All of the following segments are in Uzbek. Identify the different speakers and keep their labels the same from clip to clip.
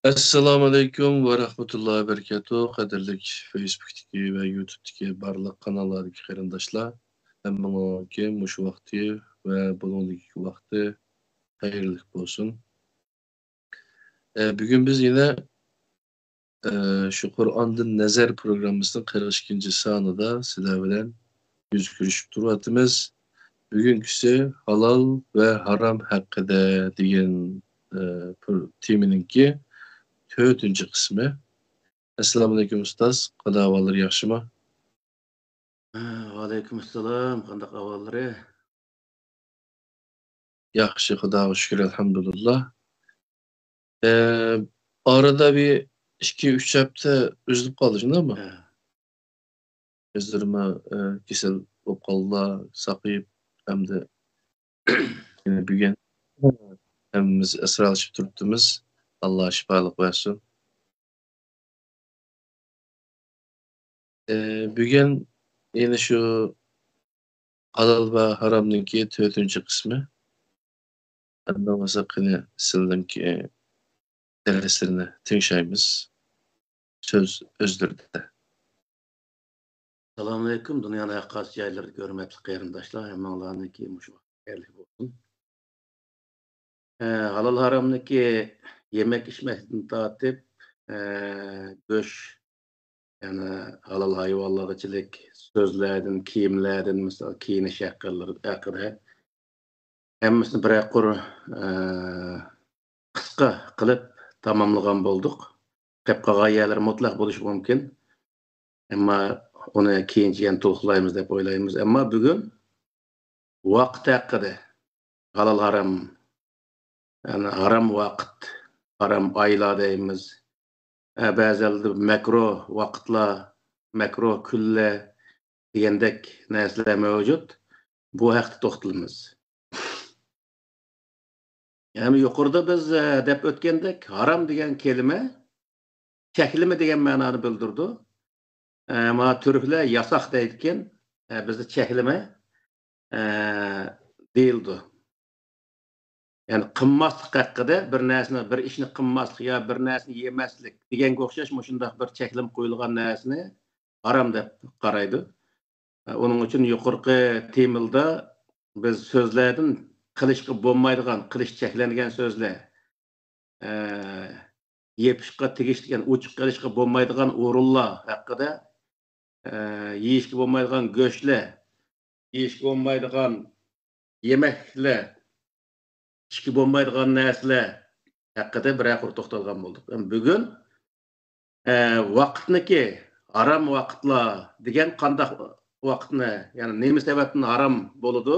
Speaker 1: Assalomu alaykum va rahmatullohi va barakatuh. Qadrlik Facebook'dagi va YouTube'dagi barliq kanallardagi qarindoshlar, hammangizga mushu vaqti va bulung'dagi vaqti xayrli bo'lsin. Bugun biz yine shu Qur'ondan nazar programmasining 42 sonida sizlar bilan yuz ko'rishib turyapmiz. Bugünküsü halal ve haram haqida degan temaninki 4-cü qismi. Assalomu alaykum ustoz, qanday ahvollar, yaxshimi?
Speaker 2: Aleykümselam, qanday ahvollari?
Speaker 1: Yaxshi, Xudoga shukr, alhamdulillah. Arada bir 2-3 hafta üzülüp qaldınız mı? Gözlerime kesel bo'lib qoldilar, saqayıp hem de yine bugün hemmimiz esralışıp turibdimiz. Allah şifalık versin. Bugün yine şu halal ve haramninki 4-cü qismi. Ondan sonra yine sizlarninki derslerini tinşaymiz. Söz özlerde.
Speaker 2: Assalamu alaykum, dünyanın haqqas yerlerde görmekli qarindoshlar, hammalarniki mushu xayrli bo'lsin. Halal haramniki yemek içmekten tatip, göç, yani halal hayvanlarçılık, sözlerden, kiyimlerden, mesela kiyiniş hakkında, hemmisini bir akır kıska kılıp tamamlagan bulduk. Qapqaga yerler mutlaq bo'lishi mumkin. Ama onu keyinchi yana to'liqlaymiz deb o'ylaymiz. Ammo bugun vaqt haqida halal haram, yani haram vaqt, haram oylar deymiz. Ba'zilerde makro vaqtlar, makro kunlar degandek narsalar mavjud. Bu haqda to'xtalamiz. Yani yuqorida biz deb o'tgandek haram degan kelime cheklimi degan ma'noni bildirdi. Ama Türkler yasak deydiken bizde çekleme değildi. Yani qimmaslik haqida bir narsani, bir ishni qimmaslik ya bir narsani yemaslik deganga o'xshash shunday bir cheklim qo'yilgan narsani haram deb qaraydi. Onun uchun yuqorqi temilda biz so'zlardan qilishga bo'lmaydigan, qilish cheklangan so'zlar, yepishga tegishgan, uchiq qilishga bo'lmaydigan o'rinlar haqida, yeyishga bo'lmaydigan go'shtlar, yeyishga bo'lmaydigan yemekler, ishga bo'lmaydigan narsalar haqida bir aqır to'xtalgan bo'ldik. Bugun vaqtniki haram vaqtlar degan qanday vaqtni, ya'ni nima sababdan haram bo'ladi?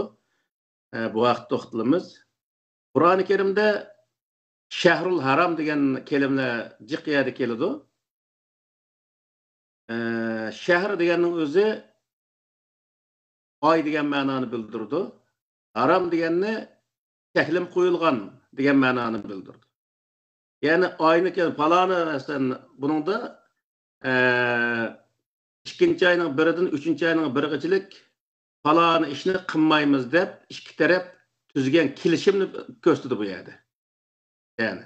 Speaker 2: Bu vaqt to'xtalamiz. Qur'oni Karimda shahrul haram degan kelimalar jiq yerda keladi. Shahr deganning o'zi oy degan ma'noni bildirdi. Haram deganni cheklim qo'yilgan degan ma'noni bildirdi. Ya'ni oyni faloni narsadan buningda ikkinchi oyning biridan 3-chi oyning birigachilik faloni ishni qilmaymiz deb ikki taraf tuzgan kelishimni ko'rsatdi bu yerda. Yani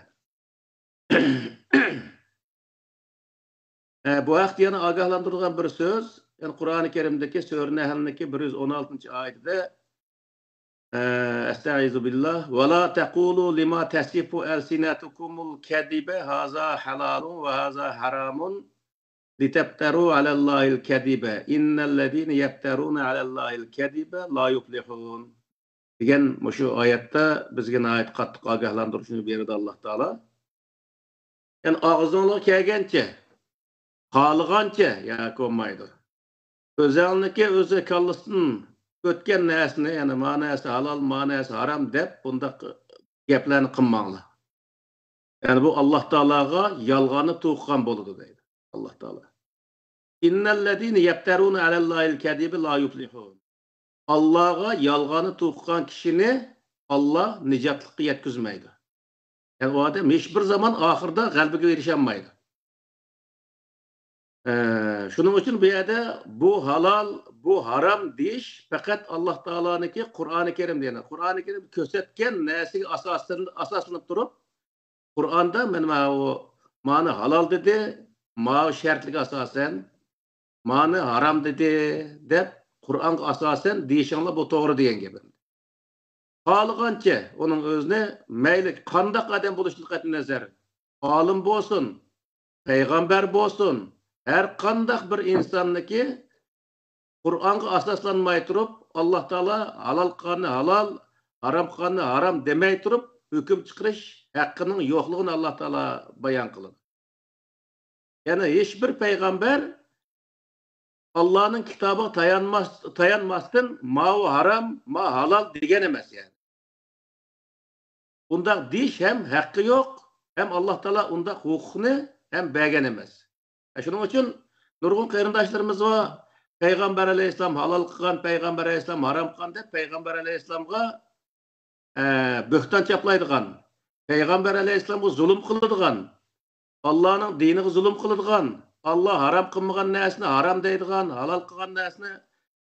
Speaker 2: bu vaqt yana agahlandırılan bir söz, yani Kur'an-ı Kerim'deki Sure Nahl'deki 116. ayette Estaizu billah ve la tequlu lima tasifu elsinatukumul kedibe haza halalun ve haza haramun litebteru alallahil kedibe innellezine yebteruna alallahil kedibe la yuflihun degan şu ayette bizge ayet qattiq agahlandırışını berdi Allah Teala. Yani ağzınla kelgancha Qalğancha yoki olmaydi. Özəlniki özü kallasın ötken nəsini, yani manası halal, manası haram deb bunda geplerini qılmaqlar. Yani bu Allah Teala'ga yalğanı tuğqan boludu deydi Allah Teala. İnnellezine yefteruna alallahil kedibi la yuflihun. Allah'a yalğanı tuğqan kişini Allah nicatlıqqa yetkizmeydi. Yani o adam hiçbir zaman ahirde qalbiga erişenmeydi. Şunun için bu yerde bu halal, bu haram deyiş fakat Allah Teala'nınki Kur'an-ı Kerim diyene. Kur'an-ı Kerim kösetken nesi asaslanıp durup Kur'an'da benim o mani halal dedi, ma şartlık asasen, mani haram dedi, dep Kur'an'a asasen deyişinle bu doğru diyen gibi. Halıgança onun özüne meyli kandak adam buluşluk etin nazar. Alim bolsun, peygamber bolsun, her kandak bir insanniki Kur'an'a asaslanmay turup Allah Teala halal kanı halal, haram kanı haram demey turup hüküm çıkarış hakkının yokluğunu Allah Teala bayan kılır. Yani hiçbir peygamber Allah'ın kitabı tayanmazken ma haram, ma halal degen emas yani. Bunda diş hem hakkı yok, hem Allah Teala unda hukukunu hem bergen emas. Şunun için nurgun kıyırdaşlarımız var. Peygamber aleyhisselam halal kılgan, Peygamber aleyhisselam haram kılgan dep Peygamber aleyhisselamga böhtan çaplaydıgan. Peygamber aleyhisselamga zulüm kılıdıgan. Allah'ın dinine zulüm kılıdıgan. Allah haram kılmagan näsini haram deydigan, halal kılgan näsini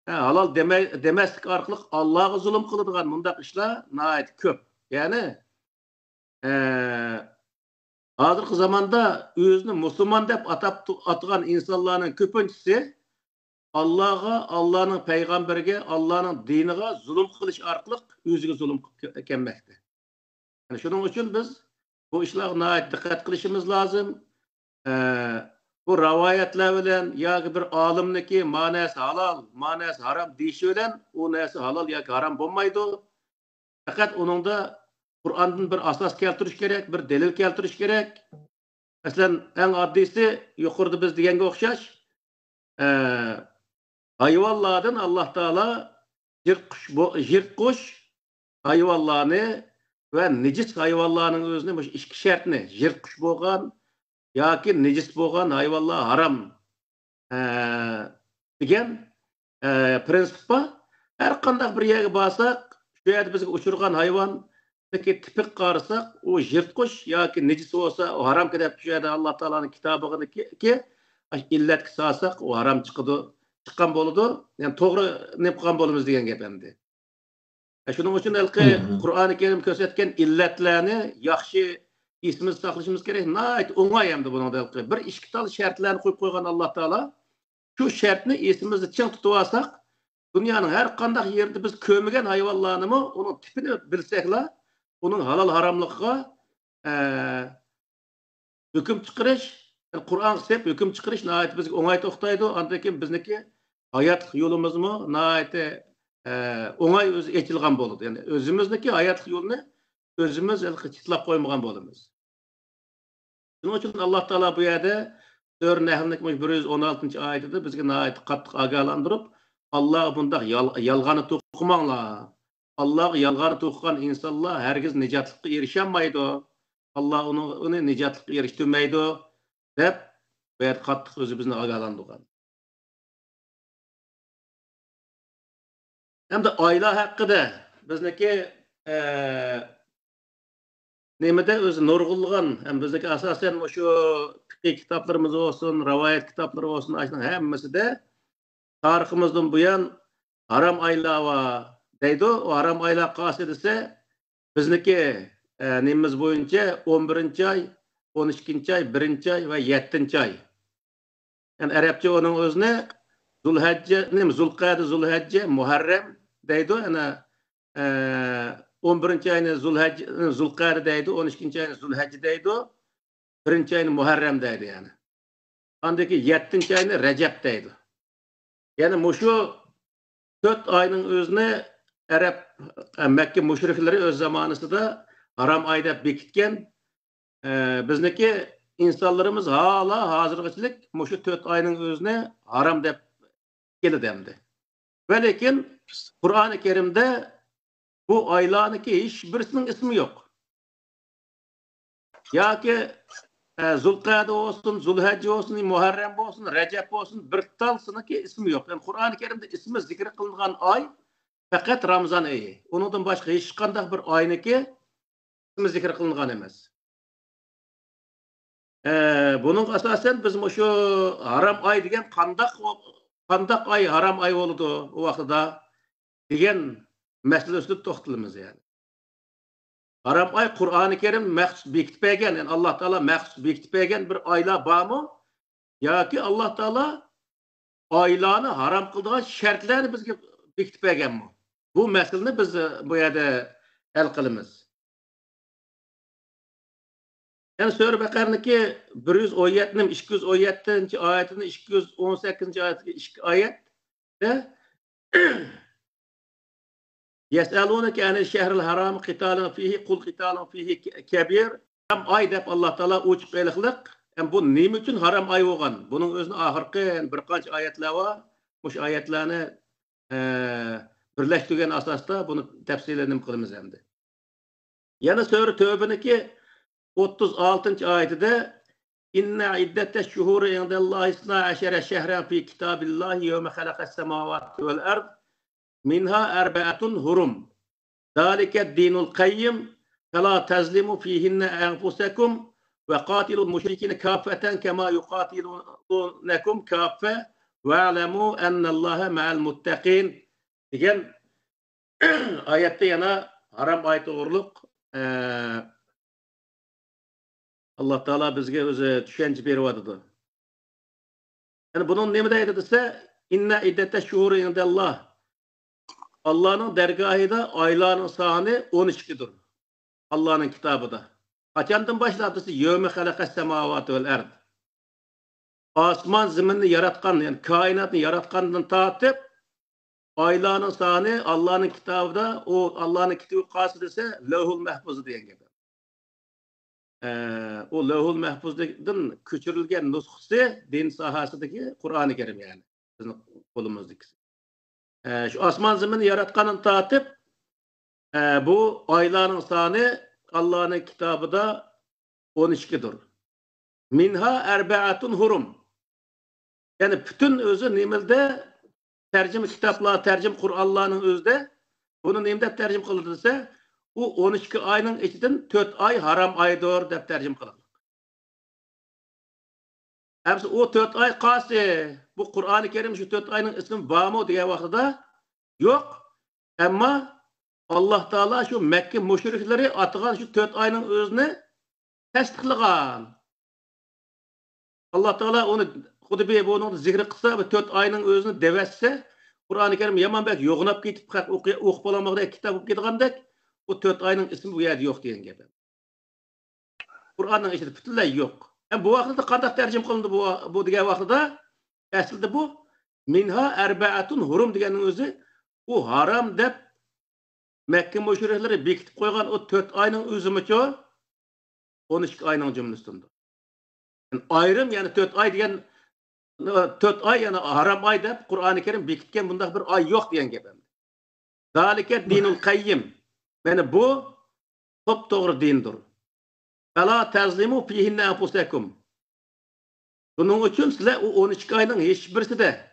Speaker 2: halal demeslik arkalık Allah'a zulüm kılıdıgan. Mundaq işler nayet köp. Yani hazırkı zamanda özünü Müslüman dep atıgan insanların köpüncüsü Allah'a, Allah'ın peygamberge, Allah'ın dinine zulüm kılış arkalık özüge zulüm kemmekte. Yani şunun için biz bu işler nayet dikkat kılışımız lazım. Bu rivayetler bilen ya bir alimniki manası halal, manası haram deyişi bilen o nesi halal ya haram olmaydı. Fakat onun da Kur'an'dan bir asas keltiriş gerek, bir delil keltiriş gerek. Mesela en addisi yukarıda biz degenge okşaş. Hayvanlardan Allah Teala jirtkuş hayvanlarını ve necis hayvanlarının özüne iki şartını jirtkuş bolgan yoki necis bolgan hayvanlar haram degan prinsip var. Her qanday bir yerga barsak, şu yerda bizga uçurgan hayvan tipik qarasak, o jirtkuş yoki necis olsa o haram deb şu yerda Allah Teala'nın kitabını ki illet kısasak o haram çıkıdı. Çıkan boludu. Yani doğru ne qilgan bolumuz degan gap endi. Şunun için Kur'an-ı Kerim körsatgan illetlarni yaxshi esimiz saqlashimiz kerak. Nayt o'ngay endi buni bir ikki tal shartlarni qo'yib qo'ygan Alloh taolo. Shu shartni esimizda ching tutib olsak, dunyoning har qanday yerda biz ko'rmagan hayvonlarni uning tipini bilsaklar, uning halol haromligiga hukm chiqarish, Qur'on deb hukm chiqarish nayt bizga o'ngay to'xtaydi. Undan keyin bizniki hayot yo'limizmi nayt o'ngay o'zi echilgan bo'ladi. Yani o'zimizniki hayot yo'lini o'zimiz chitlab qo'ymagan bo'lamiz. Shuning uchun Alloh taolo bu yerda Sura Nahlning 116-oyatida bizga nayt qattiq ogohlantirib, Alloh bunda yolg'onni to'qimanglar. Alloh yolg'onni to'qigan insonlar hargiz nijotlikka erishmaydi. Allah onu nicatlık eriştirmeydi deb bu qattiq o'zi bizni ogohlantirgan. Hem de aile hakkında bizniki nemede o'zi nurg'ulgan, hem bizniki asosan şu fiqh kitaplarımız olsun, rivayet kitapları olsun, hammasida tariximizdan buyon haram aylar var deydi. O haram aylar qasidasi bizniki nemiz boyunca 11. ay, 12. ay, 1. ay ve 7. ay. Yani Arapça onun özüne Zulqa'da Zulhecce, Muharrem deydi. Yani 11. ayını Zulqa'da deydi, 12. ayını Zulhecce deydi, 1. ayını Muharrem deydi yani. Andaki 7. ayını Recep deydi. Yani şu 4 ayının özüne Arap, Mekke müşrikleri öz zamanısında haram ayda bekitken bizniki insanlarımız hala hazırgıçılık şu 4 ayının özüne haram dep geldi demdi. Ve lakin Kur'an-ı Kerim'de bu aylarınki hiçbirisinin ismi yok. Ya ki Zulqa'da olsun, Zulhecce olsun, Muharrem olsun, Recep olsun, bir talsınınki ismi yok. Yani Kur'an-ı Kerim'de ismi zikir kılınan ay fakat Ramazan ayı. Ondan başka hiç qanday bir ayniki ismi zikir kılınan emas. Bunun asasen biz şu haram ay degen qandak ay haram ay oldu o vaqtda degen mesele üstü toxtalımız yani. Haram ay Kur'an-ı Kerim məxsus bekitip bergen, yani Allah Teala məxsus bekitip bergen bir aylar barmı? Ya ki Allah Teala aylarını haram kıldığı şartlarını bizge bekitip bergen mi? Bu meseleni biz bu yerde hal kılımız. Yani Sure Bakara'nınki 117'nin 217. ayetinin 218. ayette يسألونك عن الشهر الحرام قتال فيه قل قتال فيه كبير. Haram ay dep Allah Teala uçup qaylıqlıq. Bu neyim için haram ay olgan? Bunun özünün ahırkı bir qanç ayetler var. Muş ayetlerini birleştirgen asasda bunu tefsirlerini kılımız hemdi. Yani Sure Tövbe'ninki 36. ayetinde İnne iddete şuhuri indallahi isna aşere şehren fi kitabillahi yevme halakas semavati vel ard minha erbe'atun hurum. Zalike dinul kayyim fela tezlimu fihinne enfusekum ve qatilul müşrikine kafeten kema yuqatilunekum kafe ve alemu ennallaha ma'al muttaqin degan ayette yana haram ayeti uğurluk Allah Teala bizge özü düşünce berip. Yani bunun nemi deydi dese inne iddete şuhuri indallah. Allah'ın dergahında aylarının sahne 12'dir. Allah'ın kitabıda. Kaçandan başladısı yevme halakas semavatı vel erd. Asman zeminini yaratkan, yani kainatını yaratkandan tatıp aylarının sahne Allah'ın kitabıda, o Allah'ın kitabı kası ise levhul mehfuzu diyen gibi. O levhul mehfuzdan küçürülgen nuskısı din sahasındaki Kur'an-ı Kerim yani. Bizim kolumuzdaki. Şu asman zemini yaratkanın tatıp bu ayların sahne Allah'ın kitabı da 12'dir. Minha erbe'atun hurum. Yani bütün özü nimelde tercüme kitaplar, tercüme Kur'an'ların özde bunu nimde tercüme kılınırsa bu 12 ayının içinden 4 ay haram aydır dep tercüme kılınır. Hepsi o 4 ay kası. Bu Kur'an-ı Kerim şu 4 ayının ismi var mı diye vaxtıda yok. Ama Allah Teala şu Mekke müşrikleri atılan şu 4 ayının özünü tasdiqlagan. Allah Teala onu Kutubi bunu zikri kısa ve 4 ayının özünü devetse Kur'an-ı Kerim yaman bek yoğunap gitip okup olamakta kitap okup gitgandek o 4 ayının ismi bu yerde yok diyen gibi. Kur'an'ın içinde bütünlüğü yok. Bu vaxtda qanday tercüme qılındı bu degan vaxtda? Aslında bu minha erbe'atun hurum deganning o'zi bu haram deb Mekke müşrikleri bekitip koygan o 4 ayının özümüçü 12 ayının cümlesidir. Yani ayrım yani 4 ay diyen 4 ay yani haram ay deb Kur'an-ı Kerim bekitken bunda bir ay yok diyen gibi. Zalike dinul kayyim. Yani bu top doğru dindir. Fela tezlimu fihinne enfusekum. Bunun için sizler o 12 ayının hiçbirisi de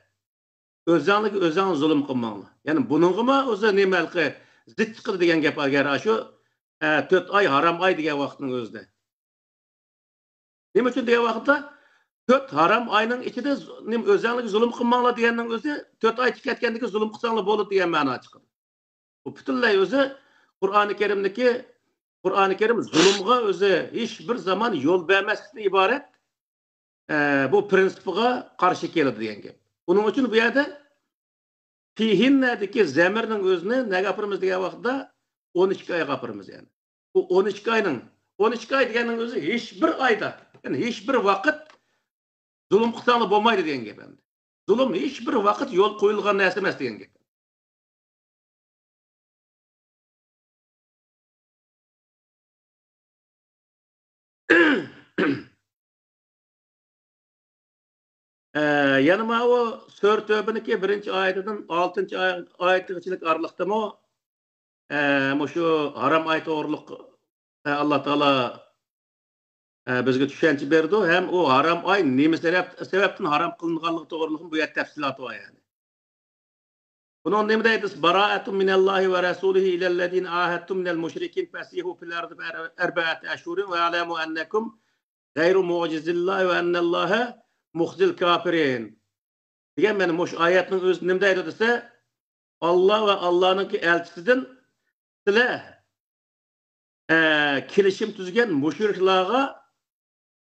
Speaker 2: özünüzge zulüm kılmağınız. Yani bununla özü nemelki zıt çıkır degen gap agar şu 4 ay haram ay degen vaqtning özünde. Nima uchun degan vaqtda 4 haram ayının içinde özünüzge zulüm kılmağınız deganning özü 4 ay ketgandagi zulüm qilsanglar bo'ladi degan ma'no chiqadi. Bu butunlay özü Kur'an-ı Kerim zulümge özü hiçbir zaman yol vermezlikten ibaret bu prinsipiga karşı keladi degan gap. Bunun için bu yerde fihinnedeki zemirning özünü ne gapirimiz degan vaqtda 12 ay gapirimiz yani. Bu 12 ayning 12 ay deganning özü hiçbir ayda yani hiçbir vaqt zulüm qilsanglar bo'lmaydi degan gap endi. Zulüm hiçbir vaqt yol qo'yilgan narsa emas degan gap. Yanıma o Sure Tövbe'ninki 1. ayetinden 6. ayetincilik aralıkta mı şu haram ayet doğruluk Allah Teala bizge düşünce berdi hem o haram ay neme sebepten haram kılınganlığı doğruluğun bu yer tefsilatı var yani. Bunun neme deydiz? Bara'atun minallahi ve rasulihi ilellezine ahadtum minel müşrikin fesihu fil ardı erbe'ati eşhurin ve alemu ennekum gayru mucizillahi ve ennellaha muhzil kafirin. Diyen benim hoş ayetinin özü neme deydi dese Allah ve Allah'ınki elçisinden sizler kelishim tuzgan mushriklarga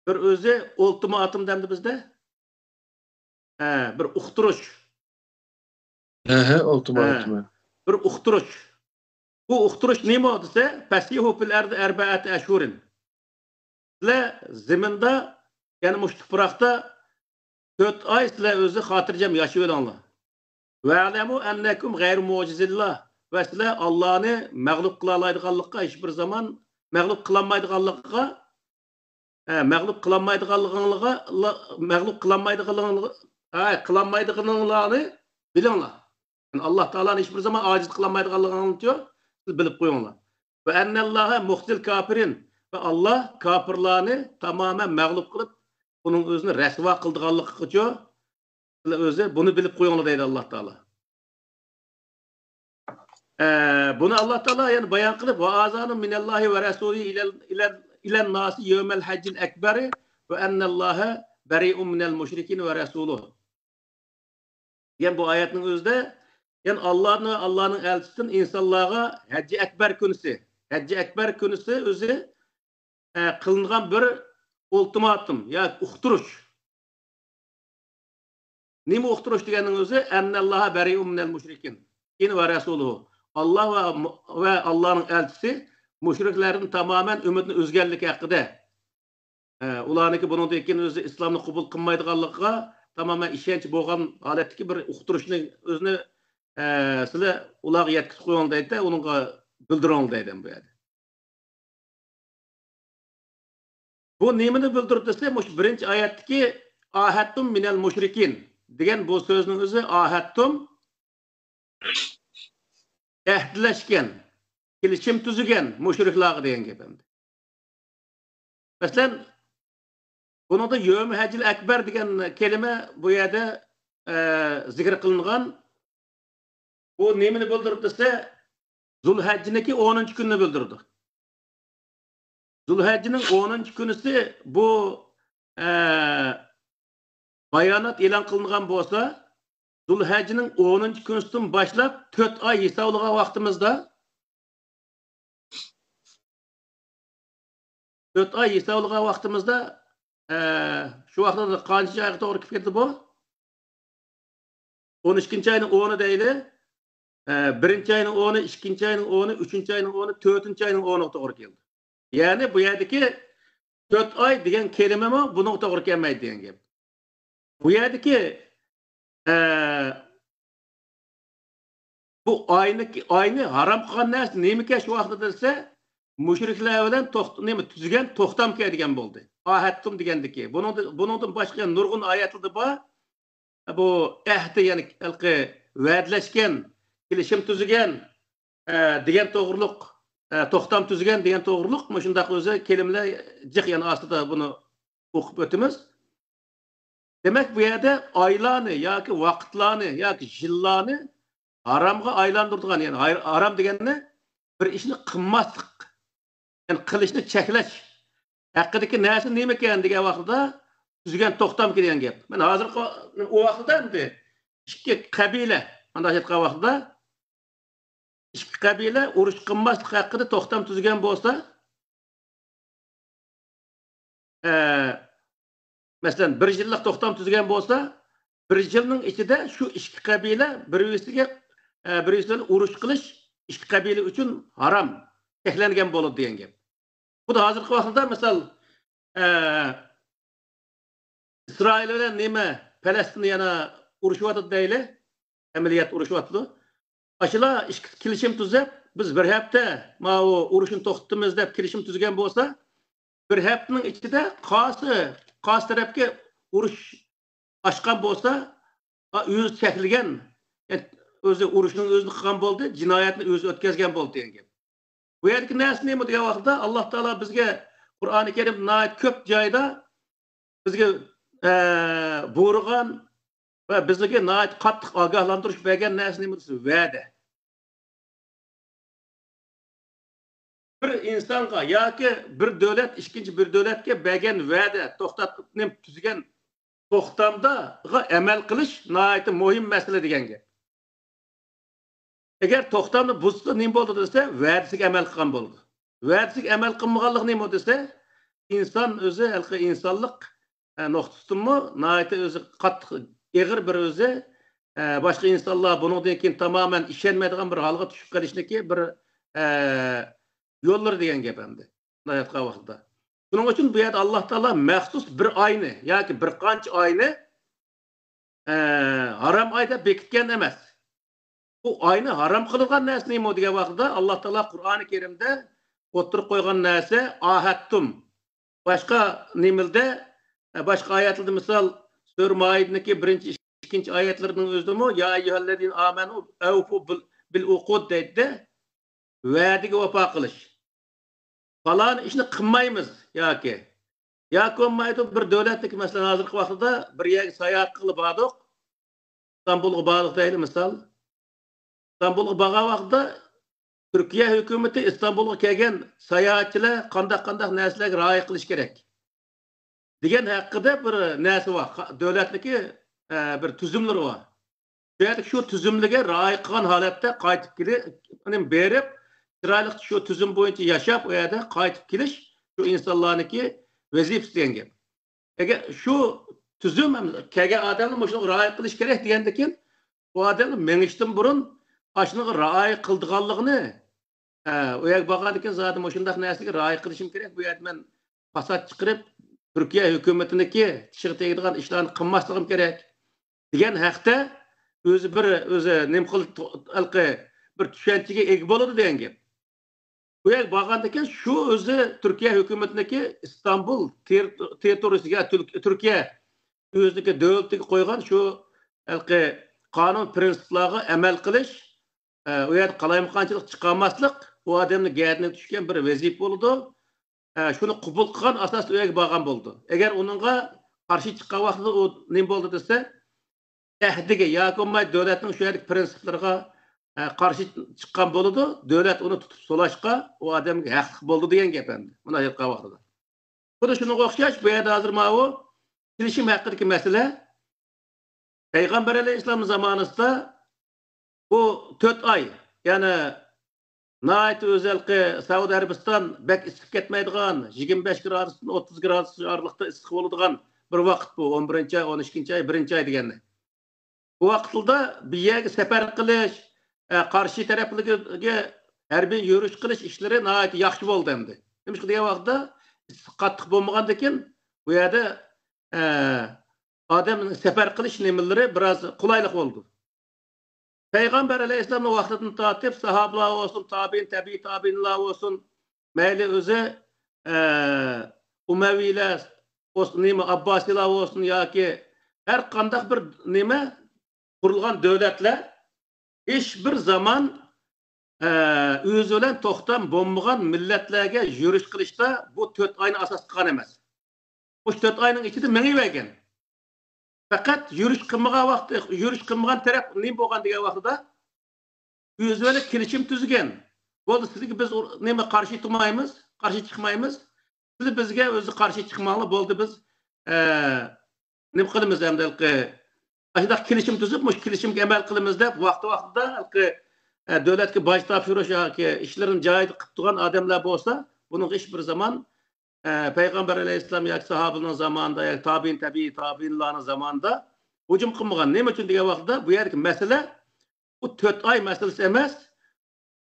Speaker 2: bir o'zi ultimatum demdi bizda. Bir uqtirish.
Speaker 1: Ultimatum.
Speaker 2: Bir uqtirish. Bu uqtirish nima desa, fasihu fil ardi arba'ati ashhurin. Sizlar zaminda, ya'ni mush tuproqda 4 oy sizlar o'zi xotirjam yashab olinglar. Va'lamu annakum ghayru mu'jizillah. Va sizlar Allohni mag'lub qila olmaydiganlikqa hech bir zaman mag'lub qila olmaydiganlikqa qılanmaydıqlarını bilinglar. Yani Allah Teala'nın hiçbir zaman aciz qılanmaydıqlarını siz bilip qo'yinglar. Ve ennallaha muhtil kafirin. Ve Allah kafirlarni tamamen mag'lub qilib, bunun o'zini rasvo qildiganligicha sizlar o'zi buni bilib qo'yinglar deydi Allah Teala. Bunu Allah Teala yani bayan qilib va azanun minallahi ve rasuli ilen nasi yevmel haccil ekberi ve ennallaha beri'un minel müşrikin ve rasuluhu. Yani bu ayetin özde yani Allah'ın elçisinden insanlara Hacci Ekber günüsü özü kılıngan bir ultimatum ya uqturuş. Nima uqturuş degenin özü ennallaha beri'un minel müşrikin ve rasuluhu. Allah ve Allah'ın elçisi müşriklerin tamamen ümidini özgürlük hakkında. Ularniki bunun dekin özü İslam'ı kabul kılmaydıganlıqqa tamamen işenç bolgan haletdeki bir uqturuşni özünü sizlar ularga yetkizib qo'ying deydi, uningga bildiring deydi bu yerda. Bu nimani bildirib desa, mush birinchi oyatdagi ahadtum minal mushrikin degan bu so'zning o'zi ahadtum ahdlashgan, kelishim tuzgan mushriklarga degan gap endi. Masalan, bunun da Yevm Haccil Ekber degan kelime bu yerda zikr qilingan. Bu nimani bildirib desa, Zulhajjiniki 10. kunni bildirdi. Zulhajjining 10. kunisi bu bayonot e'lon qilingan bo'lsa, Zulhajjining 10. kunisidan boshlab 4 oy hisoblagan vaqtimizda 4 oy hisoblagan vaqtimizda şu vaqtda qancha oyga to'g'ri kelib ketdi bu? 12-oyning 10'i deydi. 1-oyning 10'i, 2-oyning 10'i, 3-oyning 10'i, 4-oyning 10'iga to'g'ri keldi. Ya'ni bu yerdagi 4 oy degan kelima mi bunga to'g'ri kelmaydi degan gap. Bu yerdagi bu oyni harom qilgan narsa nima shu vaqtda desa, mushriklar bilan tuzgan to'xtam keladigan bo'ldi. Ahadtum degandiki, buningdan boshqa nurg'un oyatlarda bor. Bu ahdi ya'ni va'dlashgan, kelishim tuzgan degan to'g'riliq, to'xtam tuzgan degan to'g'riliq, mana shunday o'zi kelimalar jiq yana ostida buni o'qib o'tamiz. Demak, bu yerda oylarni yoki vaqtlarni yoki yillarni haromga aylantirgan, ya'ni harom degani bir ishni qilmaslik, ya'ni qilishni cheklash haqidagi narsa nima ekan degan vaqtda tuzgan to'xtam degan gap. Men hozir u vaqtda endi ikki qabila mana aytgan vaqtda ikki qabila urush qilmaslik haqida to'xtam tuzgan bo'lsa, masalan 1 yillik to'xtam tuzgan bo'lsa, 1 yilning ichida shu ikki qabila bir-biriga urush qilish ikki qabila uchun harom cheklangan bo'ladi degan gap. Bu da hozirgi vaqtda misol İsrail bilan nima Falastinni yana urushyapti deyli, amaliyat urushyapti. Aşılar kelishim tuzib, biz bir hafta mana u urushni to'xtatamiz deb kelishim tuzgan bo'lsa, bir haftaning ichida qarshi tarafga urush ochgan bo'lsa, o'zi chekilgan, o'zi urushning o'zini qilgan bo'ldi, jinoyatni o'zi o'tkazgan bo'ldi degan gap. Bu yerdagi narsa nima degan vaqtda Alloh taolo bizga Qur'oni Karim ko'p joyda bizga buyurgan ve bizga qattiq ogohlantirish bergan narsa nima desa, va'da. Bir insonga yoki bir davlat ikkinchi bir davlatga bergan va'da, to'xtatib tuzgan to'xtamda amal qilish nihoyatda muhim masala degan gap. Agar to'xtamni buzsa nima bo'ldi desa, va'dasiga amal qilgan bo'ldi. va'dasiga amal qilmaganlik nima desa, inson o'zi insonlik nuqtasimi nihoyatda o'zi qattiq eg'ir bir o'zi boshqa insonlar bundan keyin tamoman ishonmaydigan bir holga tushib qolishniki bir yo'llar degan gap endi nihoyatga vaqtida. Shuning uchun bu yerda Alloh taolo maxsus bir oyni yoki bir qancha oyni harom oy deb bekitgan emas. Bu oyni harom qilgan narsa nima degan vaqtda Alloh taolo Qur'oni Karimda o'tirib qo'ygan narsa ahadtum. Başka nimilde, başka ayetlarda misal Sure Maid'deki birinci, ikinci ayetlerinin özümü ya eyyühellezine amenu evfu bil uqud deydi. Va'diga vefo qilish. Falan ishni qilmaymiz yoki. Yoki olmaydi bir davlatlik masalan hozirgi vaqtda bir yerga sayohat qilib bordik. İstanbulga bordik deylik misal. İstanbulga borgan vaqtda Türkiye hükümeti İstanbul'a kelgan sayohatchilar qanday narsalarga rioya qilish kerak degan haqida bir narsa bor. Davlatniki bir tuzumlar bor. Shu tuzumlarga rioya qilgan holatda qaytib kelib, berib, chiroyli shu tuzum bo'yicha yashab, u yerda qaytib kelish shu insonlarniki vazifasi degan gap. Agar shu tuzum kelgan odamlar shuni rioya qilish kerak degandan keyin bu odamlar mengishdan burun ashuniga rioya qildiganligini o yak bakadikken zaten şundak nesliga rioya qilishim kerak. Bu yerda men fasad chiqarib Türkiye hükümetiniki chiqib tegadigan ishlarni qilmasligim kerak degan haqda o'zi nim qilib bir tushunchaga ega bo'ladi degan gap. Bu yak bakadikken şu o'zi Türkiye hükümetiniki İstanbul territoriyasiga Türkiye o'ziniki davlatiga qo'ygan shu qonun prinsiplarga amal qilish, u yerda qalaymaqonchilik chiqarmaslik bu adamni g'ayatga tushgan bir vazif bo'ldi. Shuni qabul qilgan asosda u yerga borgan bo'ldi. Agar uningga qarshi chiqqan vaqtida u nima bo'ldi desa, tahdiga yoki davlatning shu yerlik prinsiplariga qarshi chiqqan bo'ldi. Davlat uni tutib so'lashga u odamga haqliq bo'ldi degan gap endi. Buni aytgan vaqtida. Xuddi shunga o'xshash bu yerda hozir mana bu kelishim haqidagi masala Peygamber Aleyhisselam zamanında bu 4 ay yani nait özellikle Saudi Arabistan bek isip ketmeydiğen 25 gradusdan 30 gradus aralıkta ısık oladigan bir vaqt bu 11. ay 12. ay 1. ay deganlar. Bu vaqtda bir yerga safar qilish, qarshi taraflarga harbiy yurish qilish ishlari nait yaxshi bo'ldi endi. Demak degan vaqtda qattiq bo'lmagandan keyin bu yerda adamın safar qilish nimalari biroz qulaylik bo'ldi. Peygamber Aleyhisselam'ın vaxtını tatip, sahabeler olsun, tabiinler olsun, meyli özü Umeviler olsun, Abbasiler olsun, ya ki her kandak bir kurulgan devletler hiçbir zaman özülen toxtan bombagan milletlerge yürüyüş kılışta bu 4 ayını asas kılan emez. Bu 4 ayının içinde meni vergen. Fakat yürüyüş kılmagan taraf neyim boğan diye vaxtida özüyle kelişim tüzgen. Oldu sizge biz karşı çıkmayımız. Siz bizge özü karşı çıkmalı boldu biz neyim kılımız hem de aşıda kelişim tüzüp kelişimge emel kılımız da vaxtida devletki baş tapşırış işlerin caydı kıptıgan adamlar bolsa bunun hiçbir zaman Peygamber Aleyhisselam ya sahabenin zamanında ya tabiinlerin zamanında hücum kılmagan. Ne için diye vaxtda bu yerdeki mesele bu 4 ay meselesi emas.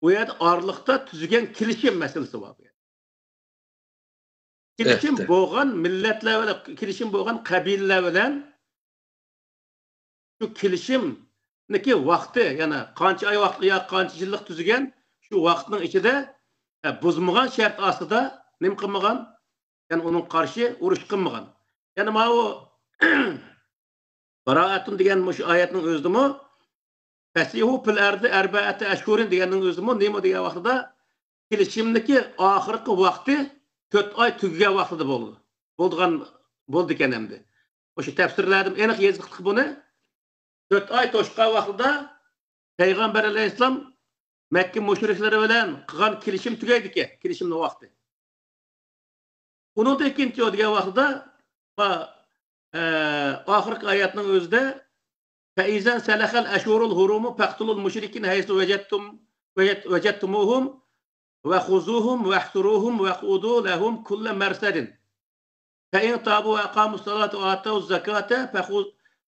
Speaker 2: Bu yerde aralıkta tüzügen kilişim meselesi var. Kilişim boğan milletler ve kilişim boğan kabileler bilen şu kilişim neki vakti yani qancha ay vaqtı ya qancha yillik tüzügen şu vaqtning içinde buzmagan şart asıda nim qilmagan yani onun karşı uruş kılmagan. Yani ma o Baraatun degan şu ayetning özümü Fasihu fil ardi arba'ati ashhurin deganning özümü nima degan vaqtida kelishimniki oxirgi vaqti 4 ay tugagan vaqtida bo'ldi. Bo'ldi ekan endi. O'sha tafsirladim aniq yozdik buni. 4 ay to'shgan vaqtida Peygamber Aleyhisselam Mekke müşriklari bilan qilgan kelishim tugaydi ekan, kelishimning vaqti. Onun da ikinci degan vaqtida oxirgi oyatning o'zida فَإِذَنْ سَلَخَ الْأَشْهُرُ الْحُرُمُ فَاقْتُلُوا الْمُشْرِكِينَ حَيْثُ وَجَدتُّمُوهُمْ ve huzuhum ve ihsuruhum ve kudu lehum kulle mersedin. Fe in tabu ve akamus salatu ve atavuz zakate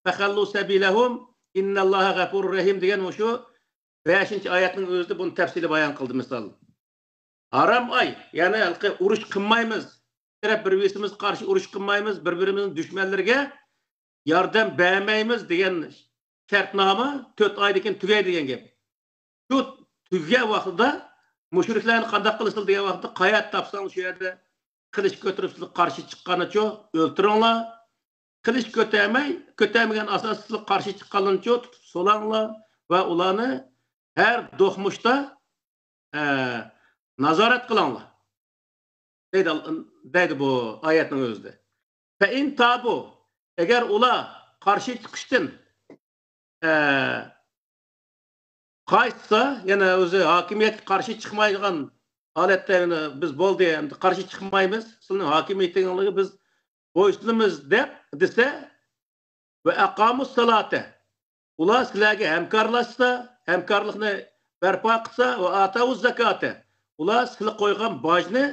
Speaker 2: fehallu sebilehum innallaha gafurur rahim degan şu 5. ayetning özünde bunu tefsili bayan kıldı misal. Haram ay, yani uruş kılmayımız, bir-birimiz karşı uruş kılmayımız, birbirimizin düşmanlarına yardım vermeyimiz degan şartnoma 4 aydan tugay degan gap. Şu tugay vaqtida müşriklarni qanday qilishdi degan vaqtda qayat topsang shu yerda qilich ko'tarib sizga qarshi chiqqanicha o'ltiringlar. Qilich ko'tarmagan asosli qarshi chiqqanlarcha tutib solanglar va ularni her do'xmushda nazorat qilinglar. Deydi bu oyatning o'zida. Fa in tabu, agar ular qarshi chiqishdan qaytsa, yana o'zi hokimiyatga qarshi chiqmaydigan holatda biz bo'ldi, endi qarshi chiqmaymiz, sizning hokimiyatingizga biz bo'ysunamiz desa va aqamus salata, ular sizlarga hamkorlashsa, hamkorlikni barpo qilsa va atavuz zakata, ular sizlar qo'ygan bojni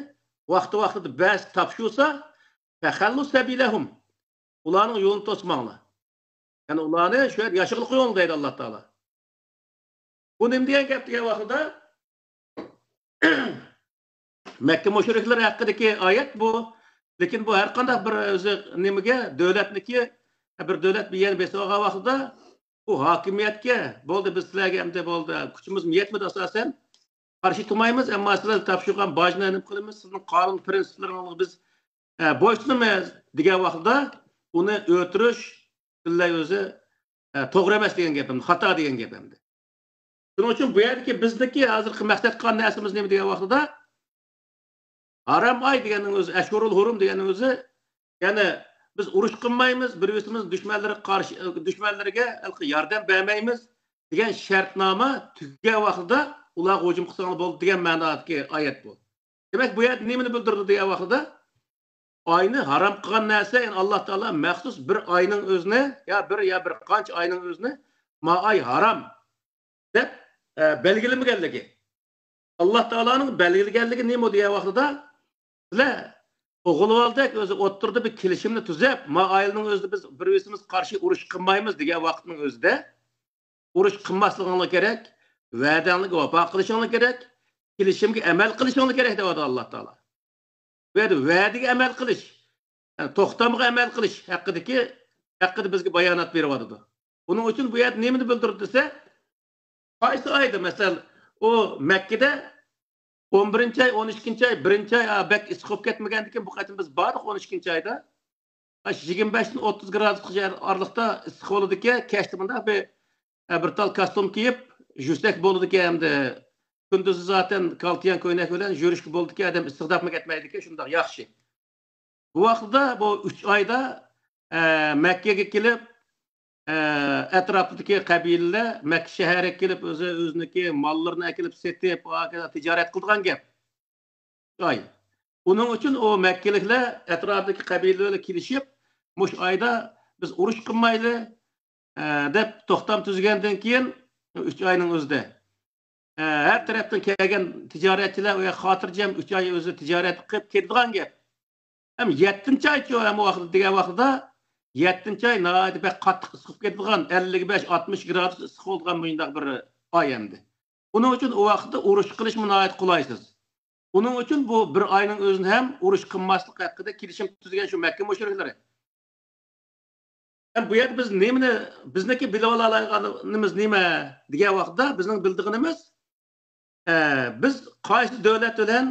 Speaker 2: vaqti-vaqtida bas topshirsa, fahallu sabilahum, ularning yo'lini to'smanglar. Yani ularni shu yerda yashiqli qo'ying deydi Alloh taolo. Bu nima degan gap degan vaqtida Makka mushriklar haqidagi oyat bu, lekin bu har qanday bir o'zi nimaga davlatniki bir davlat bilan besoga vaqtida bu hokimiyatga bo'ldi biz sizlarga endi bo'ldi kuchimiz yetmadi asosan qarshi turmaymiz, ammo sizlar topshirgan bojni nima qilamiz, sizning qonun prinsiplaringizni biz bo'ysunamiz degan vaqtida uni o'tirish sizlar o'zi to'g'ri emas degan gapim, xato degan gapimdi. Shuning uchun bu yerdagi bizdagi hozirgi maqsad qilgan narsamiz nima degan vaqtida haram ay deganning o'zi, ashhurul hurum deganning o'zi, ya'ni biz urush qilmaymiz, bir-birimiz dushmanlarga yordam bermaymiz degan shartnoma tugagan vaqtida ular hujum qilsanglar bo'ldi degan ma'nodagi oyat bu. Demak, bu yerda nimani bildirdi degan vaqtida oyni haram qilgan narsa, ya'ni Alloh taolo maxsus bir oyning o'zini ya bir qancha oyning o'zini ma ay haram deb belgilamaganligi. Alloh taoloning belgilaganligi nima degan vaqtida sizlar o'g'ilvaldak o'zi o'ttirdi bir kelishimni tuzab, ma ayilning o'zida biz bir-birimiz qarshi urush qilmaymiz degan vaqtning o'zida urush qilmasliginglar kerak, va'dangizga vafo qilishinglar kerak, kelishimga amal qilishinglar kerak deydi Alloh taolo. Bu yerda va'daga amal qilish, yani to'xtamga amal qilish haqida bizga bayonot beryapti. Buning uchun bu yerda nimani bildirdi desa, qaysi oyda masalan o Makkada 11-ay, 12-ay, 1-ay bak isqib ketmagandikan bu qatim biz bordik 12-ayda. 25 dan 30 gradusga aralıqda issiq bo'ladigan, kechda bunda bir tal kostyum kiyib, yursak bo'ladigan hamda kunduzi zaten kaltiyan ko'ylak bilan yurishga bo'ldiki, adam issiqdab ketmaydi-ku, shunday yaxshi. Bu vaqtda bu 3 oyda Makkaga kelib atrofdagi qabilalar Makka shahariga kelib o'ziniki mollarini kelib setib, tijorat qilgan gap. Ay. Bunun uchun o Makkaliklar atrofdagi qabilalarga kelishib, mush oyda biz urush qilmayli deb to'xtam tuzgandan keyin 3 oyning o'zida her tarafdan kelgan tijoratchilar va xotirjam 3 oy o'zi tijorat qilib ketgan gap. Ham 7-ay ham vaqt degan vaqtda 7-ay nihoyat bir qattiq isqib ketgan 55-60 gradus isqib bo'lgan bundaq bir oy endi. Buning uchun o vaqtda urush qilish nihoyat qulaysiz. Buning uchun bu bir oyning o'zini ham urush qilmaslik haqida kelishim tuzgan shu Makka mushriklari. Bu yerda biz nimani bizniki bilib olganimiz nima degan vaqtda bizning bildiğimiz biz qaysi davlat bilan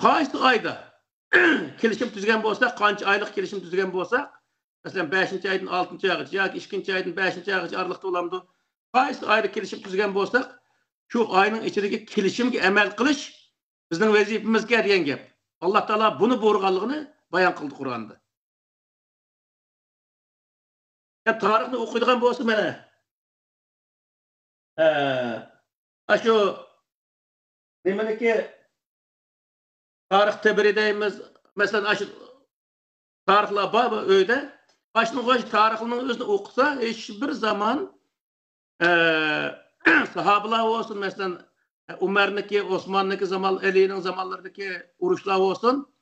Speaker 2: qaysi oyda kelishim tuzgan bo'lsak, qancha oylik kelishim tuzgan bo'lsak, masalan 5-aydan 6-oygacha yoki 2-aydan 5-oygacha aralıqda olamdı. Qaysi oyda kelishim tuzgan bo'lsak, shu oyning ichidagi kelishimga amal qilish bizning vazifamizga degan gap. Alloh taolo buni buyurganligini bayon qildi Qur'onda. Ya tarixni o'qiydigan bo'lsa mana shu nimaniki tarix tabridaymiz, masalan shu tarixlar bor uyda, başlang'ıç tarixning o'zini o'qisa, hech bir zaman sahobalar olsun, masalan Umar'niki, Osman'niki zaman, Ali'nin zamanlarındaki uruşlar olsun.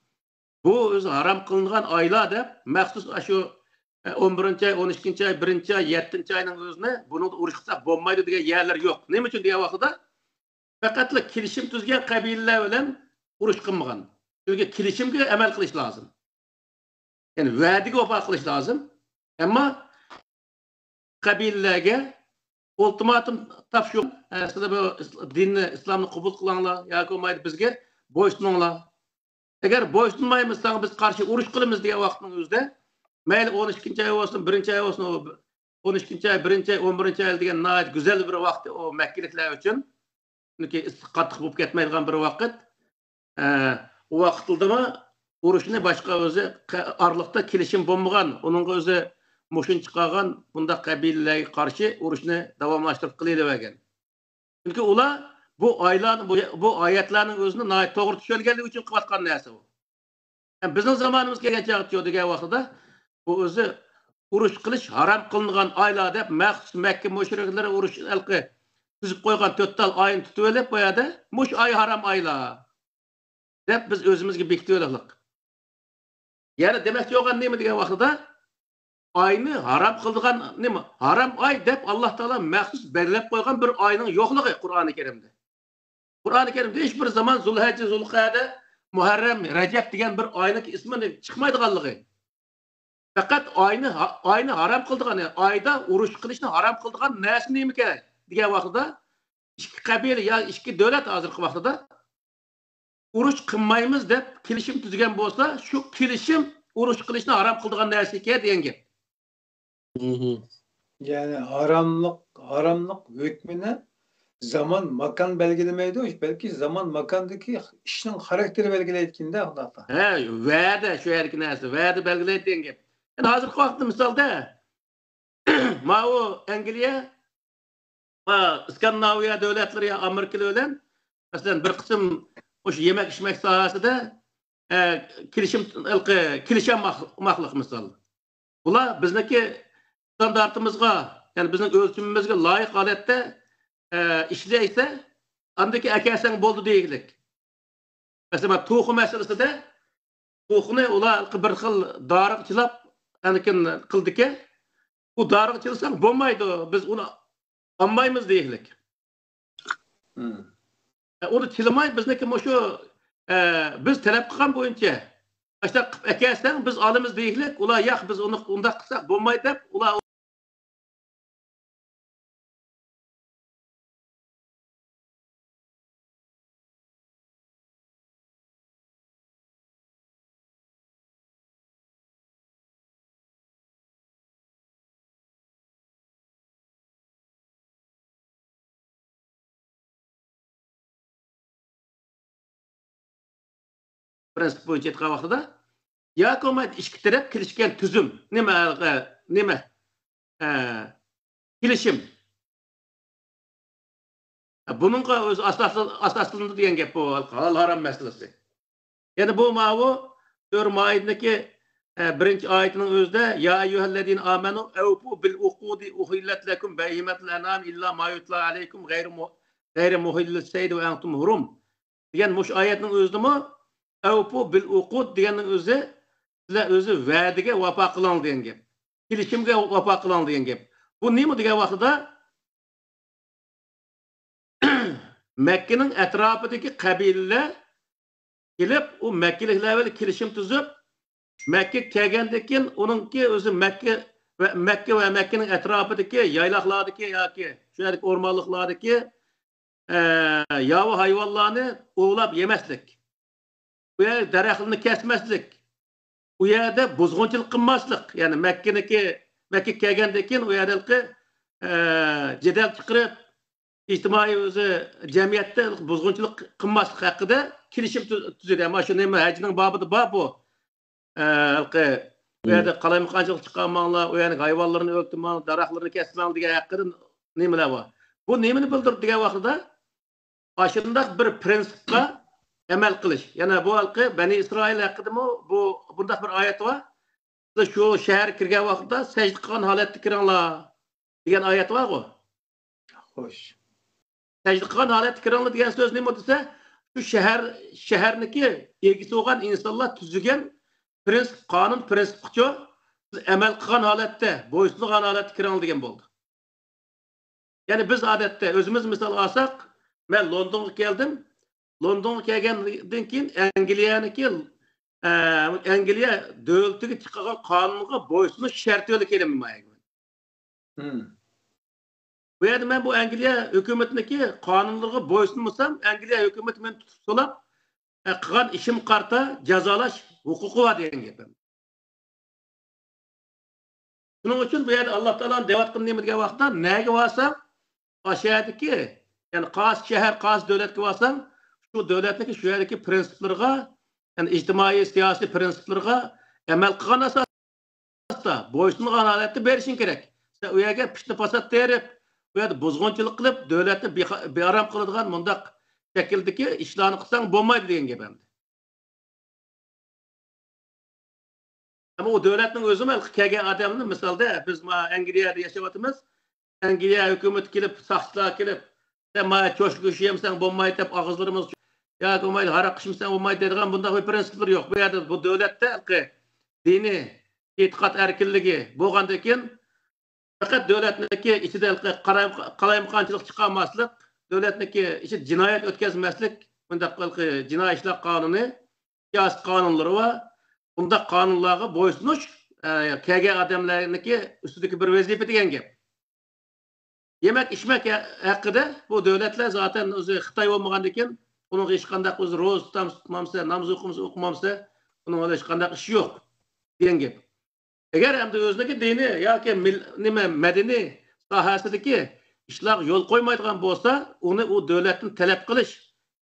Speaker 2: Bu özü haram kılınan aylar deb maxsus şu 11. ay, 12. ay, 1. ay, 7. ayının özüne bunu uruş qilsak bo'lmaydi degan yerler yok. Nima uchun degan vaqtida faqatla kelishim tuzgan qabilalar bilan urush qilmagan. Çünkü kelishimga amal qilish lozim. Yani va'daga vafo qilish lozim. Ammo qabilalarga ultimatum topshiriq, sizlar bu dinni, islomni qabul qilinglar yoki bo'lmaydi bizga bo'ysuninglar. Eğer boysunmaymışsan biz karşı uruş kılımız diye vaktinin özde mayli 12. ay olsun, 1. ay olsun, 12. ay, 1. ay, 11. ay degan nayet güzel bir vakti o Mekkelikler için. Çünkü qattiq bo'lib ketmaydigan bir vakit. O vaktılda mı uruşunu başka özü arlıkta kilişim bo'lmagan, onun özü muşun çıkargan bunda kabilelerge karşı uruşunu davamlaştırıp kılıvergen. Çünkü ular bu ayların, bu ayetlerin özünü nayet doğru söylegenliği için kıvatkan neyse bu. Yani bizim zamanımız gelecek diyor degan vaqtida bu özü uruş kılış haram kılınan aylar deb maxsus Mekke müşrikleri uruş elqi tüzüp koygan 4 tal ayını tutup elep bu yerda muş ay haram aylar deb biz özümüzge bekitip elik. Yani demek yo'g'an nima degan vaqtida ayni haram kılgan nima? Haram ay deb Allah Taala maxsus belgilep koygan bir ayının yo'qligi Qur'oni Kerimde. Qur'oni Kerimde hiçbir zaman Zulhijja, Zulqa'da, Muharrem, Recep degan bir ayning ismini chiqmaydiganligi. Faqat ayni haram qildigan, ayda urush qilishni haram qildigan narsa nima kerak degan vaqtida ikki qabila yo ikki davlat hozirgi vaqtida urush qilmaymiz deb kelishim tuzgan bo'lsa, shu kelishim urush qilishni haram qildigan narsa ekan degan gap.
Speaker 3: Yani haramlık hükmüne zaman makan belgelemeydi, belki zaman makandaki işin karakteri belgeleydiğinde Allah'ta.
Speaker 2: He, va'da şu yerki narsa, va'da belgeleydiğin gap. Yani hazır vaqtda misalda ma o Angliya va Skandinaviya davlatlari ya Amerikalar bilan masalan bir qism o'sha yemek içmek sohasida kelishilmoqlik misol. Bular bizniki standartimizga, yani bizning o'lchimimizga loyiq holatda ishlaysa, andaki akasan bo'ldi deylik. Masalan, to'qi masalasida to'qini ular bir xil doriqchilab anikin qildiki, bu doriqchilasan bo'lmaydi, biz uni olmaymiz deylik. Onu tilamay bizniki shu biz talab qilgan bo'yicha işte akasan biz olamiz deylik, ular yo'q biz uni unda qilsak bo'lmaydi deb ular prensip bo'yicha aytgan vaqtida yoki bo'lmaydi ikki taraf kelishgan tuzum nima kelishim buningga o'zi asoslanadi degan gap bu halol harom masalasi. Yani bu mavu 4 Maid'deki 1. ayetinin özde ya eyyuhellezine amenu evfu bil uqudi uhillet lekum behimetul enam illa ma yutla aleykum gayri muhillis seydi ve entum hurum diyen muş ayetinin özde mi evfu bil uqud diyenin özü sizler özü va'daga vafo qiling degan gap. Kelishimga vafo qiling degan gap. Bu nima degan vaqtida Mekke'nin etrafındaki kabileler gelip o Mekkelikler bilan kelishim tuzib Mekke kelgandan onunki o'zi Mekke ve Mekke'nin etrafındaki yayloqlardagi yoki shu yerdagi o'rmonliqlardagi yovvoyi hayvonlarni ovlab yemaslik. Bu yer daraxtlarni kesmaslik. Bu yerda buzg'unchilik qilmaslik. Ya'ni Mekke kelgandan u yerdagi jadal chiqarib ijtimoiy o'zi jamiyatda buzg'unchilik qilmaslik haqida kelishim tuzadi. Ama shu nima hajning babida bor bu. Bu yerda qalaymiqanchilik chiqarmanglar, u yerning hayvonlarni o'ltirmang, daraxtlarni kesmang degan haqida nimalar bor. Bu nimani bildirib degan vaqtida ashundaq bir prinsipga amal qilish. Yana bu halqi Bani Isroil haqidami bu bundaq bir oyat bor. Siz shu shahar kirgan vaqtda sajda qilgan holatda kiringlar degan oyat bor-ku.
Speaker 3: Xo'sh.
Speaker 2: secde qilgan holatda kiringlar degan so'z nima desa, shu shaharniki egisi bo'lgan insonlar tuzilgan prinsip, qonun prinsipga amal qilgan holatda, bo'ysungan holatda kiringlar degan bo'ldi. Ya'ni biz odatda o'zimiz misol olsak, men Londonga keldim. Londonga kelgandan keyin Angliya davlatiga chiqqan qonunga bo'ysunish sharti bilan kelmayman. Bu yerda men bu Angliya hukumatiniki qonunlarga bo'ysunmasam, Angliya hukumati meni tutib solab, qilgan ishim qarta jazolash huquqi bor degan gapim. Shuning uchun bu yerda Alloh taoloning deyotgan nima degan vaqtda nega bo'lsam, o'shadagi, ya'ni qaysi shahar, qaysi davlatga bo'lsam, shu davlatniki shu yerdagi prinsiplarga, ya'ni ijtimoiy siyosiy prinsiplarga amal qilgan asosda bo'ysungan holatda berishing kerak. Sen u yerga fitna fasod terib, bu yerda buzg'unchilik qilib, davlatni bearam qiladigan mundaq shakldagi ishlarni qilsang bo'lmaydi degan gap endi. Ama o devletin özü kelgan adamni misalda biz Angliyada yashayapmiz. Angliya hukumat kelib, saqchilar kelib, sen mana cho'shgush yemsan bo'lmaydi deb og'izlarimiz yoki bo'lmaydi, haraq qishimsan bo'lmaydi deydigan bunday prinsiplar yo'q. Bu yerda bu davlatda diniy e'tiqod erkinligi bo'lgandan keyin faqat davlatniki ichida qalayimqonchilik chiqarmaslik, davlatniki ichida jinoyat o'tkazmaslik, bunday jinoiy ishlar qonuni, siyosiy qonunlari va bunda qonunlarga bo'ysunish kelgan odamlarniki ustidagi bir vazifa degan gap. Yemek içmek haqida bu davlatlar zaten o'zi Xitoy bo'lmagandan keyin uning hech qanday o'zi ro'za tutmamsa, namoz o'qimamsa, uning hech qanday ishi yo'q degan gap. Agar hamda o'ziniki dini yoki nima madaniy sohasidagi ishlar yo'l qo'ymaydigan bo'lsa, uni u davlatdan talab qilish,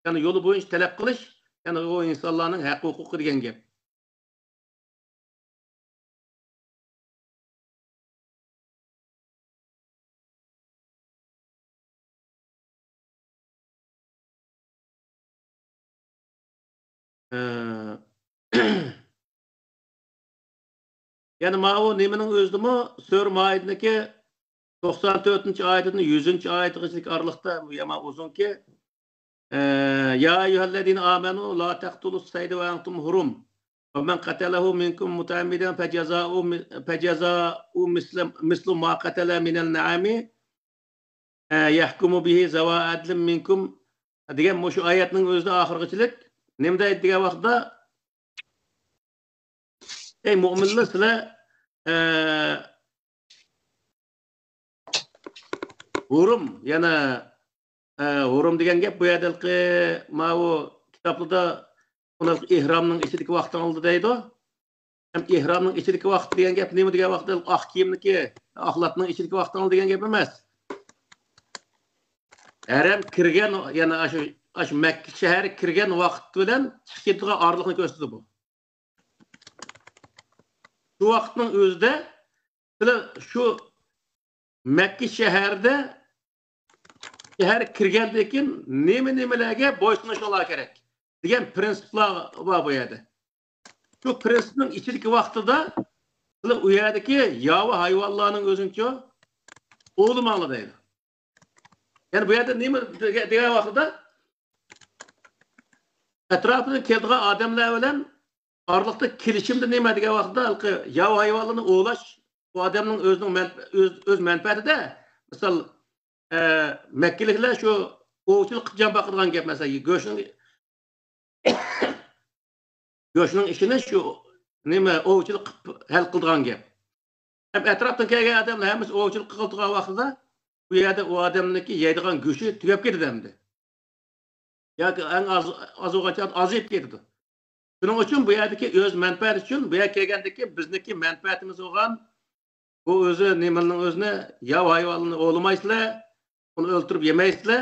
Speaker 2: ya'ni yo'li bo'yicha talab qilish, ya'ni o insonlarning haq huquqi degan gap. Yani ma'u nimenin özümü Sür Maid'deki 94. ayetinin 100. ayetilik aralıkta yama uzun ki Ya eyyühellezine amenu la teqtulus seyde ve entum hurum ve men qatelehu minkum mutammiden feceza'u mislu ma qatele minel naami yahkumu bihi zeva adlim minkum degan şu ayetinin özünde ahırgıçılık nimde ettiği vaxtda ey müminler sizler hurum yana hurum degan gap bu yerdagi ma'u kitoblarda ular ihramning ichidagi vaqtdan oldi deydi. Ham ihramning ichidagi vaqt degan gap nima degan vaqtda oq kiyimniki axlatning ichidagi vaqtdan oldi degan gap emas. Haram kirgan yana aş Mekke şehri kirgen vaqt bilan chiqadigan orliqni ko'rsatdi bu. Şu vaqtning o'zida şu Mekke shahrida shahar kirgandan keyin nima-nimalarga bo'ysunishlar kerak degan prinsiplar bor bu yerda. Shu prinsipning ichidagi vaqtida u yerdagi yovi hayvonlarning o'zincha o'limanglar deydi. Ya'ni bu yerda nima degan vaqtida etrafına keldiği adamlar bilen arlıkta kilişimde neyme degan vaqtda yav hayvanlarını oğlaş bu adamın öz menfaati de misal Mekkelikler şu oğuçuluk qilgan baqirgan gap mesela go'shtning ishini şu nima oğuçuluk hal qilgan gap. Hem etrafdan kelgan adamlar hammasi oğuçuluk qilgan vaqtda bu yerda o adamniki yeydigan go'shti tugab ketdi demdi. Yoki eng az o'g'acha azib ketdi. Shuning uchun bu yerdagi o'z manfaati uchun bu yerga kelgandagi bizniki manfaatimiz bo'lgan bu o'zi nimaning o'zini yav hayvonini o'lmaysizlar, uni o'ltirib yemaysizlar.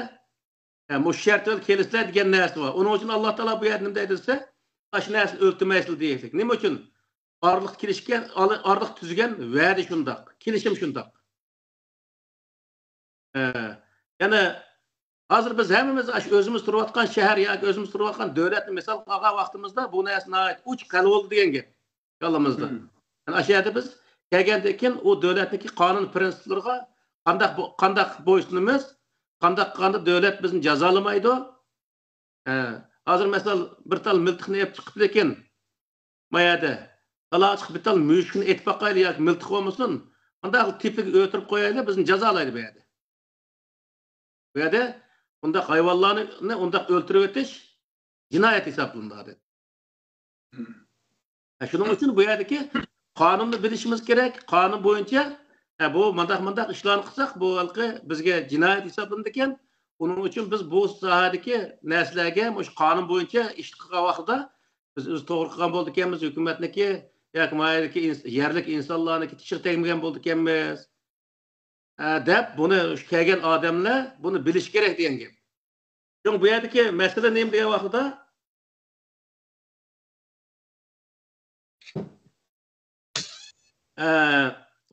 Speaker 2: Bu shart kelisizlar degan narsa bor. Uning uchun Alloh taolo bu yerda nima deydi? Ash narsani o'ltirmaysizlar deylik. Nima uchun? Orliq kelishgan, orliq tuzgan va'da shundoq, kelishim shundoq. Yana hazır biz hemimiz özümüz turvatkan şehir ya özümüz turvatkan devlet misal ağa vaktimizde bu nesne ait uç kalı oldu diyen gibi kalımızda. Yani aşağıda biz gelgendekin o devletdeki kanun prensiplerine kandak boysunumuz, qandaq devlet bizni cazalamaydı. Hazır mesela bir tal miltiqni ep chiqib lekin mayada ala chiqib bir tal müşkini etip bakaylı ya miltiq olmasın. Andaq tipiga ötürüp koyaylı bizni cazalaydı bu yerda. Bu yerda undaq hayvanlarni undaq öldürüp ötiş cinayet hesaplanadi. Şunun için bu yerdeki kanunu bilişimiz gerek. Kanun boyunca bu mandak işlerini kılsak bu halkı bizge cinayet hesaplanırken onun için biz bu sahadaki neslerge kanun boyunca iş kılgan vaxtda biz doğru kılgan bolduk emmiz hükümetniki yakmayadaki yerlik insanlarniki tişir tegmegen bolduk emmiz. Dep bunu kelgen adamlar bunu biliş gerek diyen gibi. Çünkü bu yerdeki mesele neyim diye vaxtda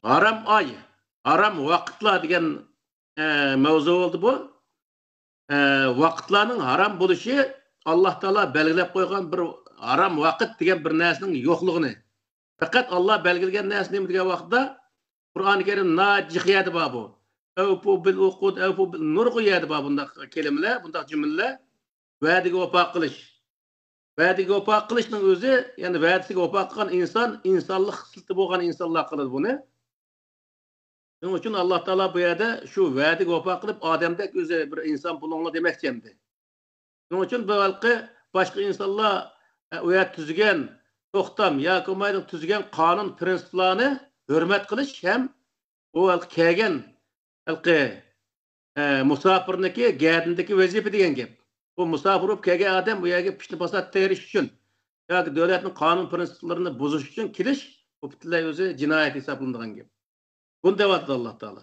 Speaker 2: haram ay, haram vakıtlar degan mevzu oldu bu. Vakıtlarning haram bo'lişi Allah Taala belgilep koygan bir haram vakit degan bir narsaning yo'qligini. Fakat Allah belgilegan narsa nima degan vaqtda Qur'oni Karim najihiyati bor bu. Awfu bil uqud, awfu bil nurqiyati bor bundaq kelimeler, bundaq cümleler. Va'daga vafo qilish. Va'daga vafo qilishning o'zi, ya'ni va'dasiga vafo qilgan inson, insonlik xislati bo'lgan insonlar qiladi buni. Shuning uchun Alloh taolo bu yerda shu va'daga vafo qilib odamdek o'zi bir inson bo'linglar demoqchi endi. Shuning uchun bu xalqi boshqa insonlar u yer tuzgan to'xtam yoki mayda tuzgan qonun prinsiplarni hurmat qilish ham u xalq kelgan xalqi musofirniki gadindagi vazifa degan gap. Bu musafir bo'lib kelgan odam bu yerga pishni bosat terish uchun yoki davlatning qonun prinsiplarini buzish uchun kelish bu butunlay o'zi jinoyat hisoblanadigan gap. Bunu deyapti Alloh taolo.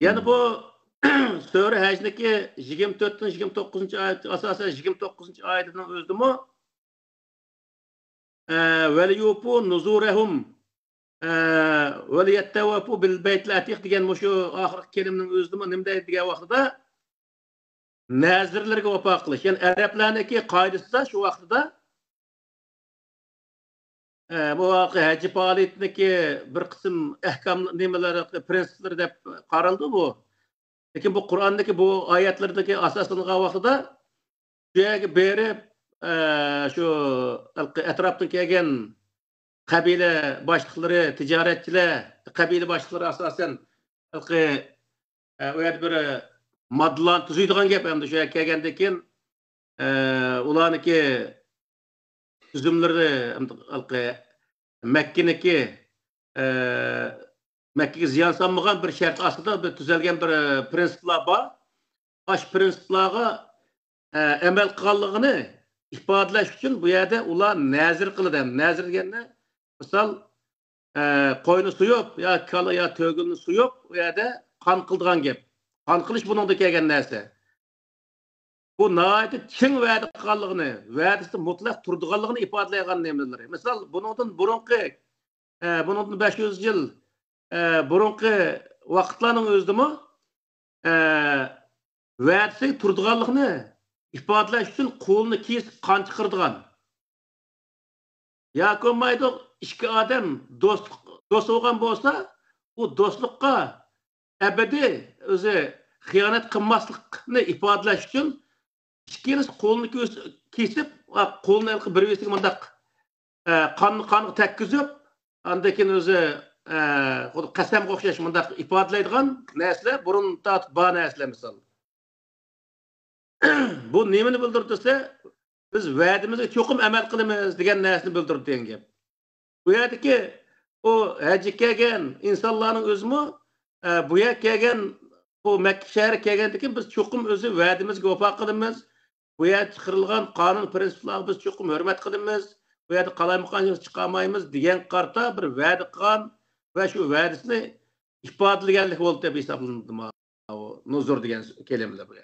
Speaker 2: Yani bu Sure Haj'daki 24-29 ayet asasen 29 ayetinin özümü وَلْيُوفُوا نُذُورَهُمْ وَلْيَتَّوَفُوا بِالْبَيْتِ الْعَتِيقِ degan şu ahirki keliminin özümü nimde degan vaqtida nazirlarga vafo qilish. Yani Araplarniki qoidasi da şu vaqtida bu hacı faaliyetindeki bir kısım ehkam nimeleri, prensipleri de qaraldı bu. Lekin bu Kur'an'daki bu ayetlerdeki asaslanılan vaqtida şuyaga berip şu etraftan kelgan kabile başlıkları, ticaretçiler, kabile başlıkları asasen o yer bir madlan tuzuydigan gap hamda şuyaga kelgandan ularniki tüzümleri Mekke'niki Mekke'ye ziyan sanmagan bir şart aslında bir tüzelgen bir prensipler var. Aş prensiplerine emel kılanlığını ifadeleş için bu yerde ular nazir kılıdı. Nazir degende misal koyunu suyup ya kala ya tögünü suyup bu yerde kan kıldıgan gap. Kan kılış bunun da kelgen narsa. Bu nayeti çin vədi qılanlığını, vədisi mutlaq turduğanlığını ifadələyen nemeleri. Misal bunun burunqi 500 yıl burunqi vaqtlarning o'zidimi vədisi turduğanlığını ifadələş üçün qo'lini kesib qan chiqirdigan. Yoki olmaydi ikki odam do'st bo'lgan bo'lsa, u do'stlikqa abadiy o'zi xiyonat qilmaslikni ifadalash uchun ikkiniz qo'lni kesib, qo'lni bir vesiga mundaq qonni tekkizib, andan keyin o'zi qasamga o'xshash mundaq ifodalaydigan narsalar burun tortib bor narsalar misol. Bu nimani bildirib desa, biz va'damizga cho'qim amal qilamiz degan narsani bildirib degan gap. Bu yerdagi o hajga kelgan insonlarning o'zimi bu yerga kelgan bu Makka shahri kelgandan keyin biz cho'qim o'zi va'damizga vafo qilamiz. Bu yerda chiqarilgan qonun prinsiplarga biz cho'qim hurmat qilamiz. Bu yerda qalaymiqan chiqarmaymiz degan qarta bir va'da qilgan va shu va'dasini ifodalaganlik bo'ldi deb hisoblanadi. Nuzur degan kelimalar bu.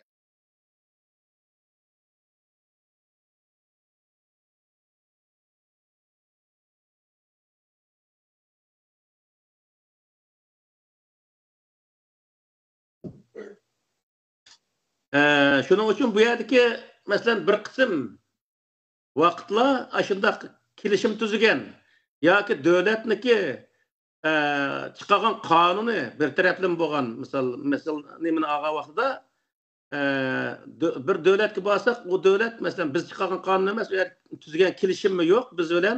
Speaker 2: Şunun için bu yerdeki mesela bir kısım vaqtlar aşında kilişim tüzügen yoki davlatniki chiqqan qonuni bir taraflam bo'lgan, misol nimani olgan vaqtida bir davlatga borsak, o davlat masalan biz chiqqan qonun emas, u yer tuzgan kelishimmi yo'q biz bilan,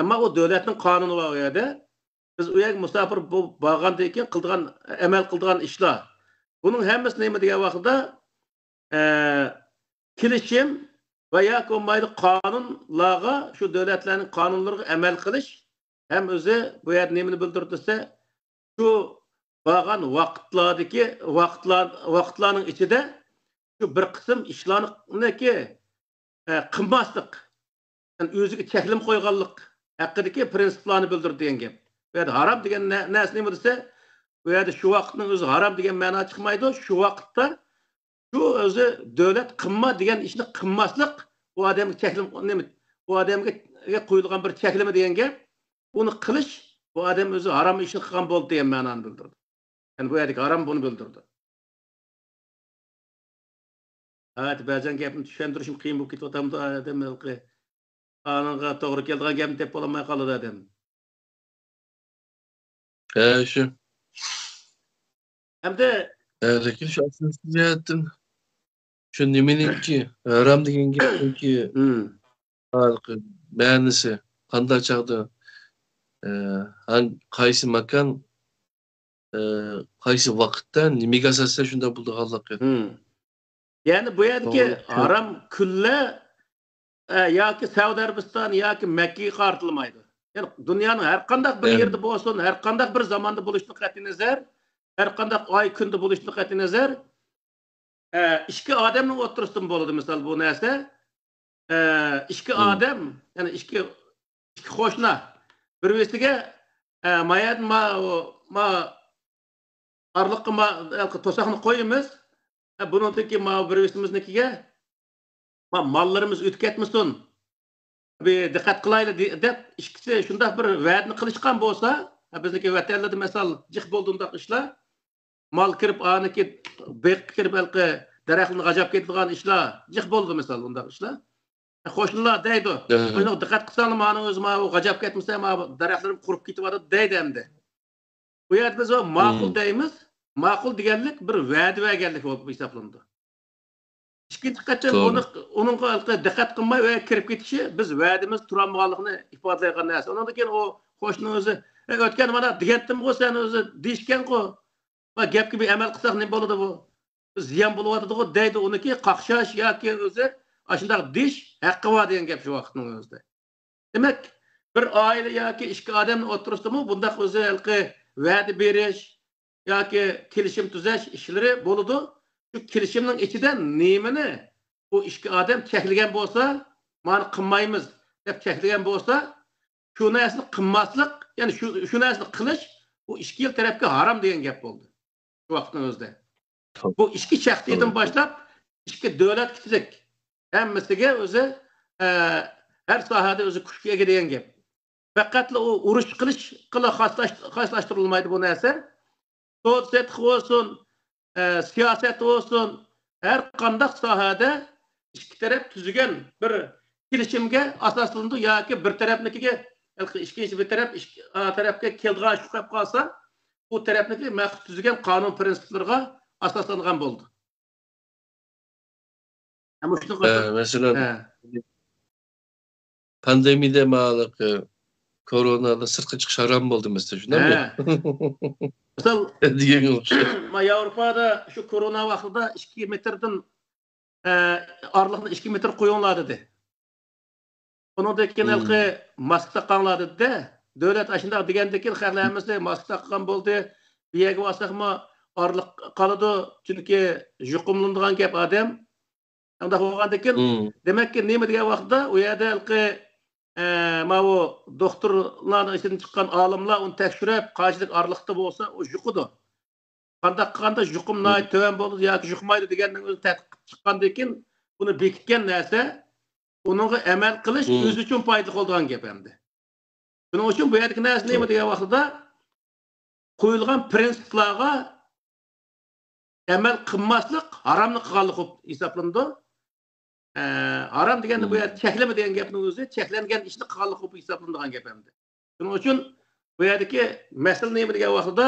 Speaker 2: ammo o davlatning qonuni bor u yerda. Biz u yerga musofir borgandan keyin qilgan amal qilgan ishlar. Buning hammasi nima degan vaqtida kelishim va yoki bo'lmaydi qonunlarga, shu davlatlarning qonunlariga amal qilish ham o'zi bu yer nimani bildirsa, shu bo'lgan vaqtlarning ichida shu bir qism ishlarniki qilmaslik, yani o'ziga cheklim qo'yganlik haqidagi prinsiplarni bildirdi degan gap. Bu yerda harom degan narsa nima desa, bu yerda shu vaqtning o'zi harom degan ma'no chiqmaydi. Shu vaqtda shu o'zi davlat qilma degan ishni qilmaslik, bu odamga cheklim nima, bu odamga qo'yilgan bir cheklimi degan gap, uni qilish bu odam o'zi harom ishni qilgan bo'ldi degan ma'noni bildirdi. Yani bu yerdagi harom buni bildirdi. Evet, ba'zan gapni tushuntirishim qiyin bo'lib ketyapti odam qonunga to'g'ri keladigan gapni deb bo'lmay qoladi odam.
Speaker 1: Şu.
Speaker 2: Hamda
Speaker 1: Lekin şu aslında size şu nimeninki haram degan gapki ma'nisi qanday chaqda qaysi makon qaysi vaqtda nimaga asosda shunda bo'ldi Alloh.
Speaker 2: Yani bu yerdeki haram külle yoki Saudiya Arabiston yoki Makkaga qartilmaydi. Yani dünyanın her qanday bir yerde bo'lsin, her qanday bir zamonda bo'lishini qat'iy nazar, her qanday oy kunda bo'lishini qat'iy nazar, ikki odamning o'tirishdan bo'ladi misol bu narsa. Ikki odam, yani ikki qo'shni bir-biriga mayad ma arliqqa to'saqni qo'yamiz. Buningki bir-birimiznikiga mallarimiz o'tib ketmasin. Bir diqqat qilaylik deb ikkisi shunday bir va'dani qilishgan bo'lsa, bizniki vatanlarda misol jiq bo'ldiğında ishlar, mal kirib aniki beq kirib balki daraxtni g'ajab ketadigan ishlar jiq bo'ldi misol undaq ishlar. Qo'shnilar deydi, "Buni diqqat qilsanglar, meni o'zim o g'ajab ketmasa, daraxtlarim qurib ketyapti" deydi endi. Bu yerda biz o ma'qul deymiz. Ma'qul deganlik bir va'da berganlik bo'lib hisoblanadi. Ikkinchi qachon uning diqqat qilmay va kirib ketishi biz va'damiz turolmaganligini ifodalaydigan narsa. Undan keyin o qo'shni o'zi o'tgan mana degandim qo'y sen o'zi deyishgan-ku. Va gapga bir amal qilsak nima bo'ladi bu? Ziyon bo'lyapti-ku deydi uniki qaqshash yoki o'zi ashundaq deyish haqqi bor degan gap shu vaqtning o'zida. Demak, bir oila yoki ikki odamning o'tirishdimi bundaq o'zi va'da berish yoki kelishim tuzash ishlari bo'ladi. Şu kelishimning ichidan nimani bu ikki odam cheklagan bo'lsa, "Meni qilmaymiz" deb cheklagan bo'lsa, shu narsani qilmaslik, ya'ni shu narsani qilish bu ikki tarafga harom degan gap bo'ldi. Shu vaqtning o'zida. Bu ikki shaxsiyatdan boshlab ikki davlat kichik hammasiga o'zi har sohada o'zi kuchga ega degan gap. Faqat u urush qilish xoslashtirilmaydi bu narsa. So'zset olsun, siyaset olsun, her qandaq sohada ikki taraf tuzgan bir kelishimga asoslanadi yoki bir tarafnikiga ikkinchi bir tarafga kelgan shu qilib qolsa, bu tarafniki maqsad tuzgan qonun prinsiplariga asoslangan bo'ldi. Ama shuni
Speaker 1: mesela pandemiyada ma'laq koronada sirtqa chiqish harom bo'ldi mesela shundaymi? Misal degan o'xshaydi.
Speaker 2: Yevropada şu korona vaqtida 2 metrdan araliqni 2 metr qo'yinglar dedi. Bundan keyin mask taqanlar dedi. Davlat ashunda deganda keyin xalqlarimiz mask taqan bo'ldi. Bu yerga borsaqmi araliq qoladi, chunki yuqumlanadigan gap odam. Unda bo'lgandan keyin demakki nima degan vaqtda u yerda bu doktorlarning ichidan chiqqan olimlar uni tekshirib, qanchalik araliqda bo'lsa, u yuqidi. Qanday yuqumlar to'van bo'ldi yoki yuqmaydi deganning o'zi chiqqandan keyin buni bekitgan narsa, uningga amal qilish o'zi uchun foydali bo'lgan gap endi. Shuning uchun bu yerdagi narsa nima degan vaqtda qo'yilgan prinsiplarga amal qilmaslik haromni qilganlik hisoblanadi. Haram deganda bu yer cheklama degan gapning o'zi cheklangan ishni qilganlik bo'lib hisoblanadigan gap endi. Shuning uchun Bu yerdeki mesele ne degan vaqtida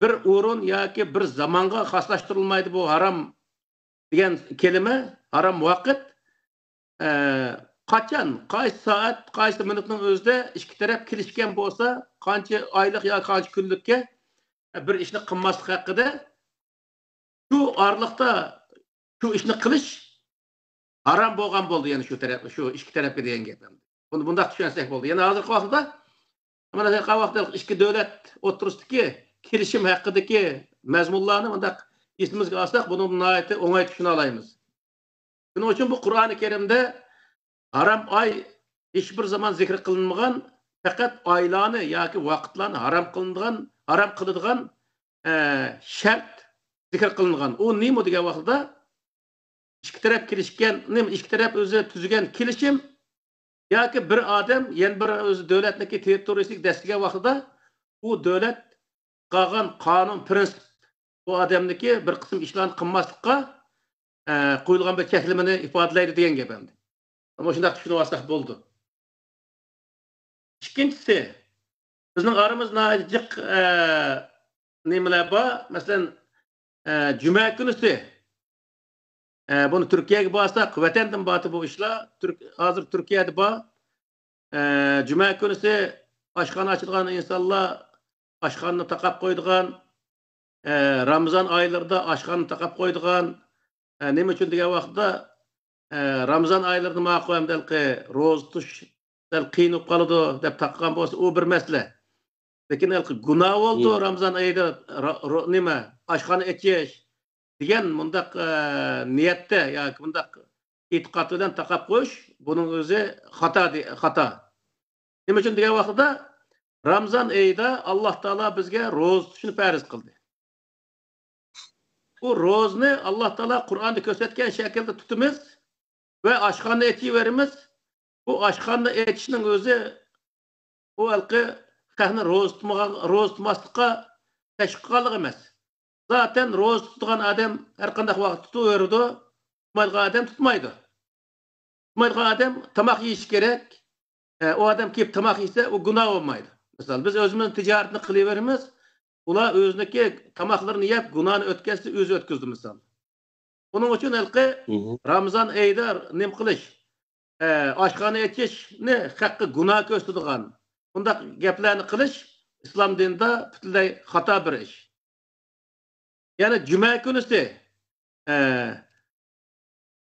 Speaker 2: bir o'rin yoki bir zamonga xoslashtirilmaydi bu harom degan kelime, harom vaqt qachon, qaysi soat, qaysi minutning o'zida ikki taraf kelishgan bo'lsa, qancha oylik yoki qancha kunlikka bir ishni qilmaslik haqida shu orliqda shu ishni qilish harom bo'lgan bo'ldi, ya'ni shu taraf, shu ikki tarafga degan gap. Buni bunday tushunsak bo'ldi. Yana hozirgi vaqtda mana shu vaqtda ikki davlat o'tirisidagi kelishim haqidagi mazmunlarni bundaq esimizga olsak, buni nihoyatda o'ng'ay tushuna olamiz. Shuning uchun bu Qur'oni Karimda harom oy hech bir zaman zikr qilinmagan, faqat oylarni yoki vaqtlarni harom qiladigan shart zikr qilingan. U nima degan vaqtda ikki taraf kelishgan, ikki taraf o'zi tuzgan kelishim yoki bir odam yana bir o'zi davlatniki territoriyasiga dastigan vaqtida u davlat qilgan qonun prinsip bu odamniki bir qism ishlarni qilmaslikqa qo'yilgan bir cheklimini ifodalaydi degan gap endi. Ama shunday tushunib olsak bo'ldi. Ikkinchisi, bizning aramizda jiq nimalar bor? Masalan, juma kunisi bunu Türkiye'ye borsak, vatandan batı bu işler. Hazır Türkiye'de bor. Juma kunisi oshxona açılgan insanlar oshxonni taqab qo'ydigan, Ramazan aylarida oshxonni taqab qo'ydigan, nima uchun degan vaqtda Ramazan aylarida ma'qulmdalki ro'za tutish qiyin bo'lib qoladi deb taqqan bo'lsa, u bir masala. Lekin gunoh bo'ldi Ramazan oyida nima oshxona ichish degan mundaq niyatda yoki mundaq e'tiqod bilan taqab qo'yish, buning o'zi xato. Nima uchun degan vaqtda Ramazan oyida Alloh taolo bizga ro'za tutishni farz qildi. Bu ro'zni Alloh taolo Qur'onda ko'rsatgan shaklda tutamiz ve oshxonni ichaveramiz. Bu oshxonni ichishning o'zi u alqi qahni ro'za tutmaslikqa tashqi emas. Zaten ro'za tutgan adam har qanday vaqt tutaveradi, tutmaydigan adam tutmaydi. Tutmaydigan adam tamoq yeyish kerak. O adam kelib tamoq yesa, u gunoh bo'lmaydi. Misol biz o'zimiz tijoratni qilaveramiz, ular o'ziniki tamoqlarini yeb gunohni o'tkazsa, o'zi o'tkazdi misol. Bunun uchun alqi Ramazan oyida nim qilish, oshxona ichishni haqqi gunoh ko'rsatadigan bundaq gaplarni qilish islom dinida butunlay xato bir ish. Yani cuma kunisi,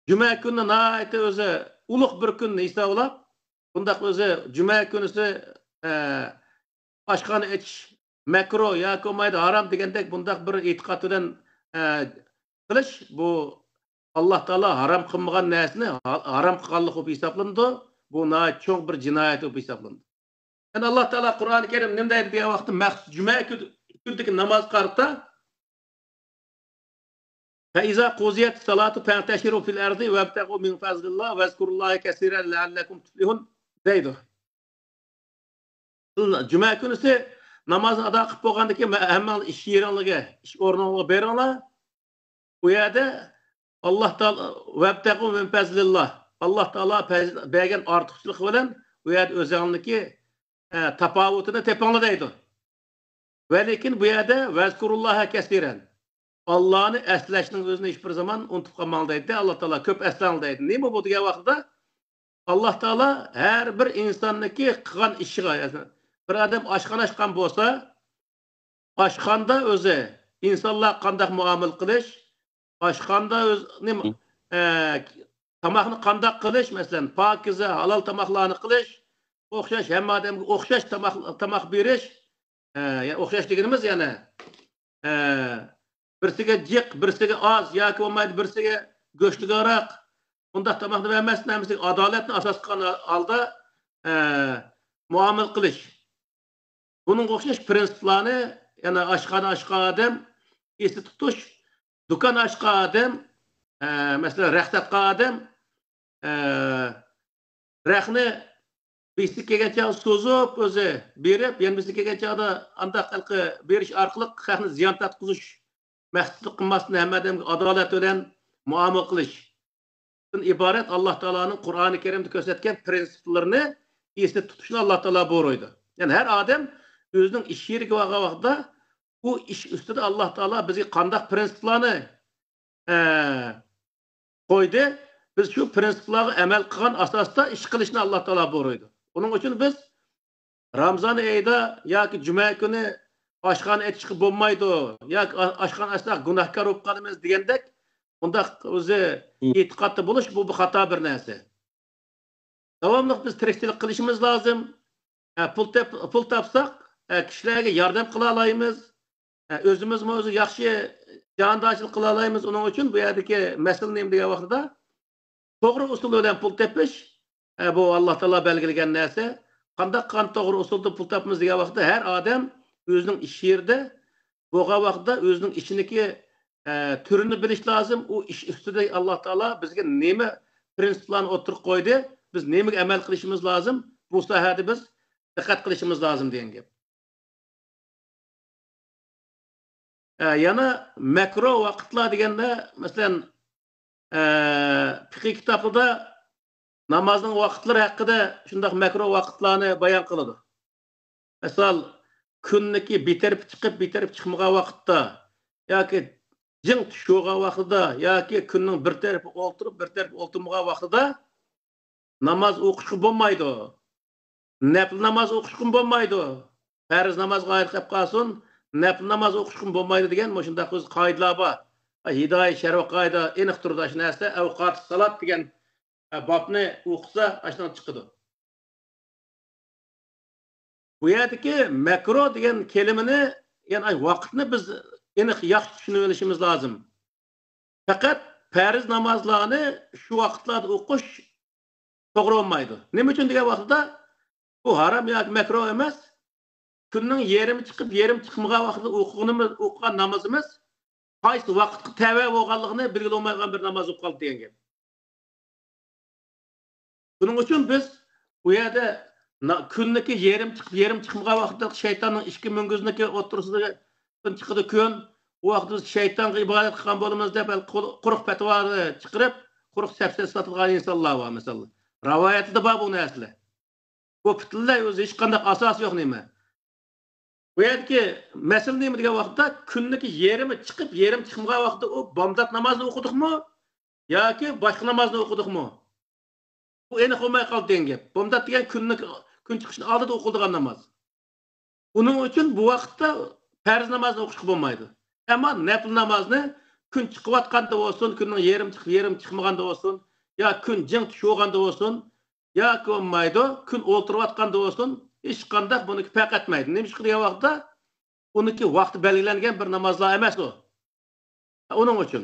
Speaker 2: cuma kunni nihoyatda o'zi ulug' bir kunni hisoblab, bundaq o'zi cuma kunisi oshxona ichish makruh yoki bo'lmaydi, harom degandek bundaq bir e'tiqod bilan qilish, bu Alloh taolo harom qilmagan narsani harom qilganlik deb hisoblandi. Bu nihoyat cho'ng bir jinoyat deb hisoblandi. Yani Alloh taolo Qur'oni Karim nima deydi degan vaqtda maxsus cuma kunidagi namoz qarta فإذا قضيت الصلاة فانتشروا في الأرض وابتغوا من فضل الله واذكروا الله كثيرا لعلكم تفلحون deydi. Cuma günüsü namazını ada qilib bo'lgandan keyin hamma ish yeringiga, ish o'rniga beringlar. Bu yerda Alloh taolo vabtaqu min fazlillah. Alloh taolo bergan ortiqchilik bilan bu yerda o'zingniki tafovutini tepinglar deydi. Va lekin bu yerda vazkurulloha kasiran. Allah'ını eslashning o'zini hech bir zaman unutib qolmang deydi. Alloh taolo ko'p eslang deydi. Nima bu degan vaqtda Alloh taolo har bir insonniki qilgan ishiga, bir odam oshxona ochgan bo'lsa, oshxonda o'zi insonlar qanday muomala qilish, oshxonda o'z nima tamoqni qanday qilish, masalan, pokiza, halol tamoqlarni qilish, o'xshash hamma odamga o'xshash tamoq berish, o'xshash deganimiz yana birsiga jiq, birsiga oz yoki bo'lmaydi, birsiga go'shtliroq bundaq tamoqni bermasdan hamsiga adolatni asos qilgan holda muomala qilish. Buning o'xshash prinsiplarni yana oshxona ochgan odam esda tutish, do'kon ochgan odam, masalan, raq sotgan odam raqni birisi kelgancha so'zib o'zi berib, yana birisi kelgancha andaq qilqi berish orqali haqni ziyon tatqizish maqsadli qilmasdan hamma odamga adolat bilan muomala qilish. Bundan iborat Alloh taoloning Qur'oni Karimda ko'rsatgan prinsiplarini esda tutishni Alloh taolo buyurdi. Yani her odam özünün iş yeri vaqtida bu iş üstüde Allah Taala bizi qandaq prinsiplarni qo'ydi. Biz shu prinsiplarga amal qilgan asosda ish qilishni Alloh taolo buyurdi. Uning uchun biz Ramazon oyida yoki juma kuni oshxona etishga bo'lmaydi, yoki oshxona açsaq gunohkor bo'lib qolamiz degandek, undaq o'zi e'tiqodda bo'lish bu xato bir narsa. Davomli biz tirikchilik qilishimiz lozim. Pul topsak, kishilarga yordam qila olamiz. O'zimizmi o'zi yaxshi jondoshlik qila olamiz. Uning uchun bu yerdagi masala nima degan vaqtida to'g'ri usul bilan pul tepish bu Alloh taolo belgilagan narsa. Qanday to'g'ri usulda pul topamiz degan vaqtda har odam o'zining ish yerida bo'lgan vaqtda o'zining ishidagi turini bilish lozim. U ish ustida Alloh taolo bizga nima prinsiplarni o'tirib qo'ydi, biz nemaga amal qilishimiz lozim, bu sohada biz diqqat qilishimiz lozim degan gap. Yana makro vaqtlar deganda, masalan, fiqh kitobida namozning vaqtlari haqida shunday makro vaqtlarni bayon qiladi. Misol, kunniki bitirib chiqmagan vaqtda yoki jing tushgan vaqtida yoki kunning bir tarafi o'ltirib, bir tarafi o'ltirmagan vaqtida namoz o'qishga bo'lmaydi. Nafl namoz o'qishga bo'lmaydi. Farz namozga oid qilib qolsin, nafl namoz o'qishga bo'lmaydi degan shunday qoidalar bor. Hidoyat sharh qoida aniq turdi shu narsa, avqat salat degan bobni o'qisa ashundan chiqadi. Bu yerdagi makro degan kelimani, ya'ni vaqtni biz aniq yaxshi tushunib olishimiz lozim. Faqat farz namozlarni shu vaqtlarda o'qish to'g'ri bo'lmaydi. Nima uchun degan vaqtda bu haram yoki makro emas. Kunning yarimi chiqib, yarim chiqmagan vaqtda o'qigan namozimiz qaysi vaqtga tava bo'lganligini belgilanmagan bir namoz o'qib qoldi degan gap. Buning uchun biz bu yerda kunniki yarim chiqib, yarim chiqmagan vaqtda shaytonning ishki mungizniki o'tirisida chiqadi kun. U vaqtda shaytonga ibodat qilgan bo'lamiz deb quruq fatvolarni chiqarib, quruq safsat sotilgan insonlar bor masalan. Rivoyatida bor bu narsalar. Bu butunlay o'zi hech qanday asos yo'q nima. Bu yerdagi masala nima degan vaqtda kunniki yarimi chiqib, yarim chiqmagan vaqtda u bomdod namozini o'qidikmi yoki boshqa namozni o'qidikmi? Bu aniq bo'lmay qoldi degan gap. Bomdod degan kun chiqishning oldida o'qiladigan namoz. Uning uchun bu vaqtda farz namozni o'qishga bo'lmaydi. Ammo nafl namozni kun chiqayotganda bo'lsin, kunning yarim chiqib, yarim chiqmaganda bo'lsin, yo kun jing tushganda bo'lsin, yoki bo'lmaydi, kun o'ltirayotganda bo'lsin, hech qanday buni faqatmaydi. Nima ish qilgan vaqtda uniki vaqti belgilangan bir namozlar emas u. Uning uchun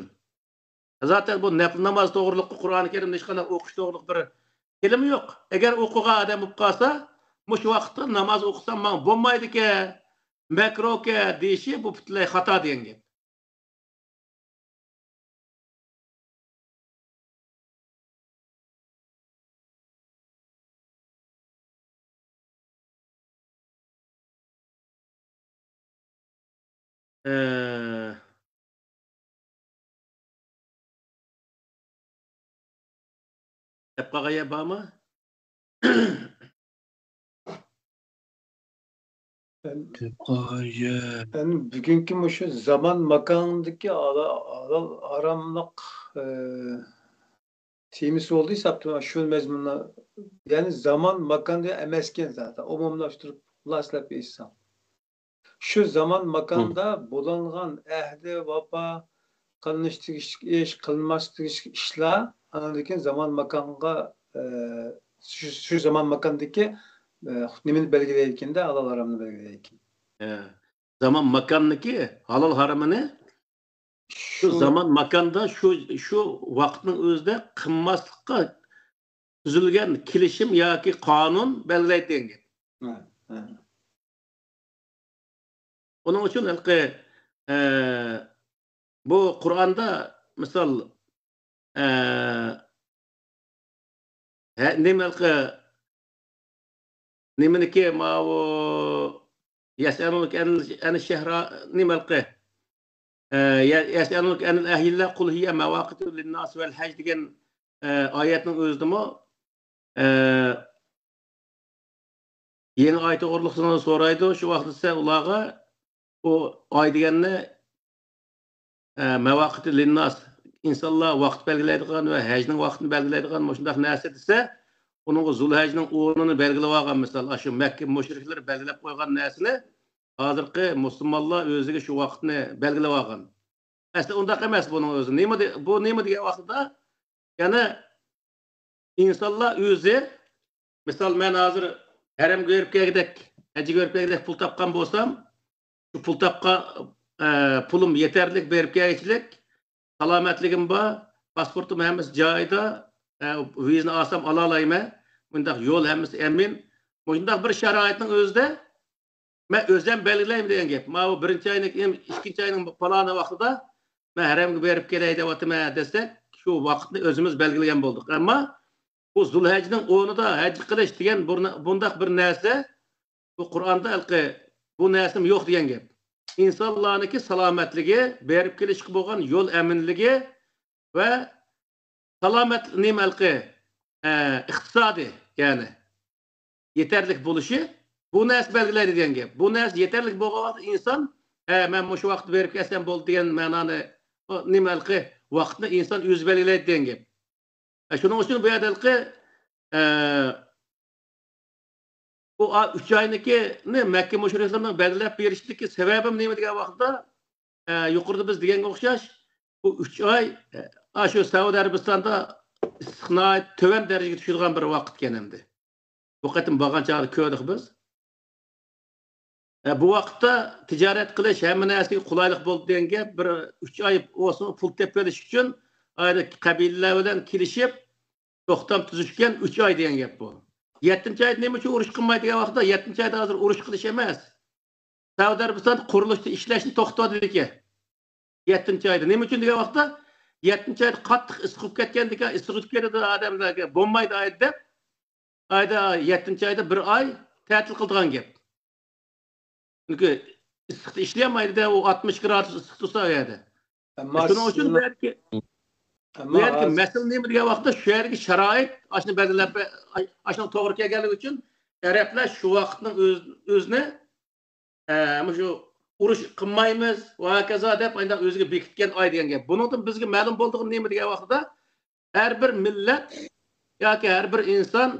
Speaker 2: zaten bu nafl namoz to'g'riliqda Qur'oni Karimda hech qanday o'qish to'g'riliq bir ilm yo'q. Agar o'qigan odam bo'lib qolsa, mush vaqtda namoz o'qisam men bo'lmaydi-ki, makroga deyishi bu butunlay xato degan gap. Qolgan bormi?
Speaker 3: Yani bugünkü şu zaman makandaki aramlık temisi olduysa şu mezmunla yani zaman makanda emesken zaten umumlaştırıp ulaşılap bir insan. Şu zaman makanda bulanğan ehli vapa kılınıştık iş, kılınmastık işler anladaki zaman makanga şu zaman makandaki hükmünü belgeleyken de halal haramını belgeleyken.
Speaker 2: Zaman makandaki halal haramını şu zaman makanda şu vaqtning o'zida qilmaslikqa tuzilgan kelishim yoki qonun belgilaydi. Onun uchun bu Qur'onda misol nimaniki ma o yasaluk an shahra nimalqi yasaluk an al-ahilla qul hiya mawaqitu lin-nas wal hajj degan oyatning o'zidami Yeni ay to'g'riliqsini so'raydi. Shu vaqtda ise ularga o ay deganni mavaqiti linnas insonlar vaqt belgilaydigan va hajning vaqtini belgilaydigan shunday narsa desa, uning Zulhajning 10'unu belgilab olgan misol, shu Makka mushriklar belgilab qo'ygan narsani hozirgi musulmonlar o'ziga shu vaqtni belgilab olgan. Aslida undaq emas buning o'zi. Bu nima degan vaqtda, ya'ni insonlar o'zi misol men hozir haram ko'rib kelgidek, haji ko'rib kelgidek pul topgan bo'lsam, shu pul topgan pulum yeterlik berib kelishlik, salomatligim bor, pasportum hammasi joyida, vizani olsam ola olayman, bundaq yo'l hammasi emin. Bundaq bir sharoitning o'zida men o'zim belgilayman degan gap. Ma bu birinchi oyning, ikkinchi oyning faloni vaqtida men haramga berib kelay deyapman desak, shu vaqtni o'zimiz belgilagan bo'ldik. Ammo bu Zulhajning 10'ida haj qilish degan bundaq bir narsa bu Qur'onda bu narsim yo'q degan gap. İnsanlarniki salomatligi, berib kelishga bo'lgan yo'l aminligi va salomat nimalqi iqtisodiy, ya'ni yeterlik bo'lishi bu narsa belgilaydi degan gap. Bu narsa yeterlik bo'lgan vaqt inson men shu vaqtni berib kelsam bo'ldi degan ma'noni nimalqi vaqtni inson o'zi belgilaydi degan gap. Shuning uchun bu yerdagi bu 3 oynikini Makka mushriklarning belgilab berishdagi sababim nima degan vaqtda yuqorida biz deganga o'xshash bu 3 oy shu Saudiya Arabistonda istiqnoat to'van darajaga tushadigan bir vaqt ekan endi. Bu qatim bo'lgan chog'da ko'rdik biz. Bu vaqtda tijorat qilish hamma narsaga qulaylik bo'ldi degan gap, bir 3 oy olsin pul tepib olish uchun qabilalar bilan kelishib to'xtam tuzishgan 3 oy degan gap bu. 7-chi oyda nima uchun urush qilmaydi degan vaqtda 7-chi oyda hozir urush qilish emas. Saudiya Arabiston qurilishda ishlashni to'xtatdi ekan. 7-chi oyda nima uchun degan vaqtda 7-chi oyda qattiq isqib ketgandikan, isqib ketadi odamlarga bo'lmaydi oyda. Ayda 7-chi oyda bir oy ta'til qildigan gap. Chunki issiqda ishlamaydi, u 60 gradus issiq tursa edi. Shuning uchun belki mesele nima degan vaqtda shu yerga sharoit ashni belgilab, ashni to'g'ri kelganligi uchun Arablar shu vaqtning o'zini shu urush qilmaymiz va hokazo deb o'ziga bekitgan oy degan gap. Buningdan bizga ma'lum bo'ldigan nima degan vaqtda har bir millat yoki har bir inson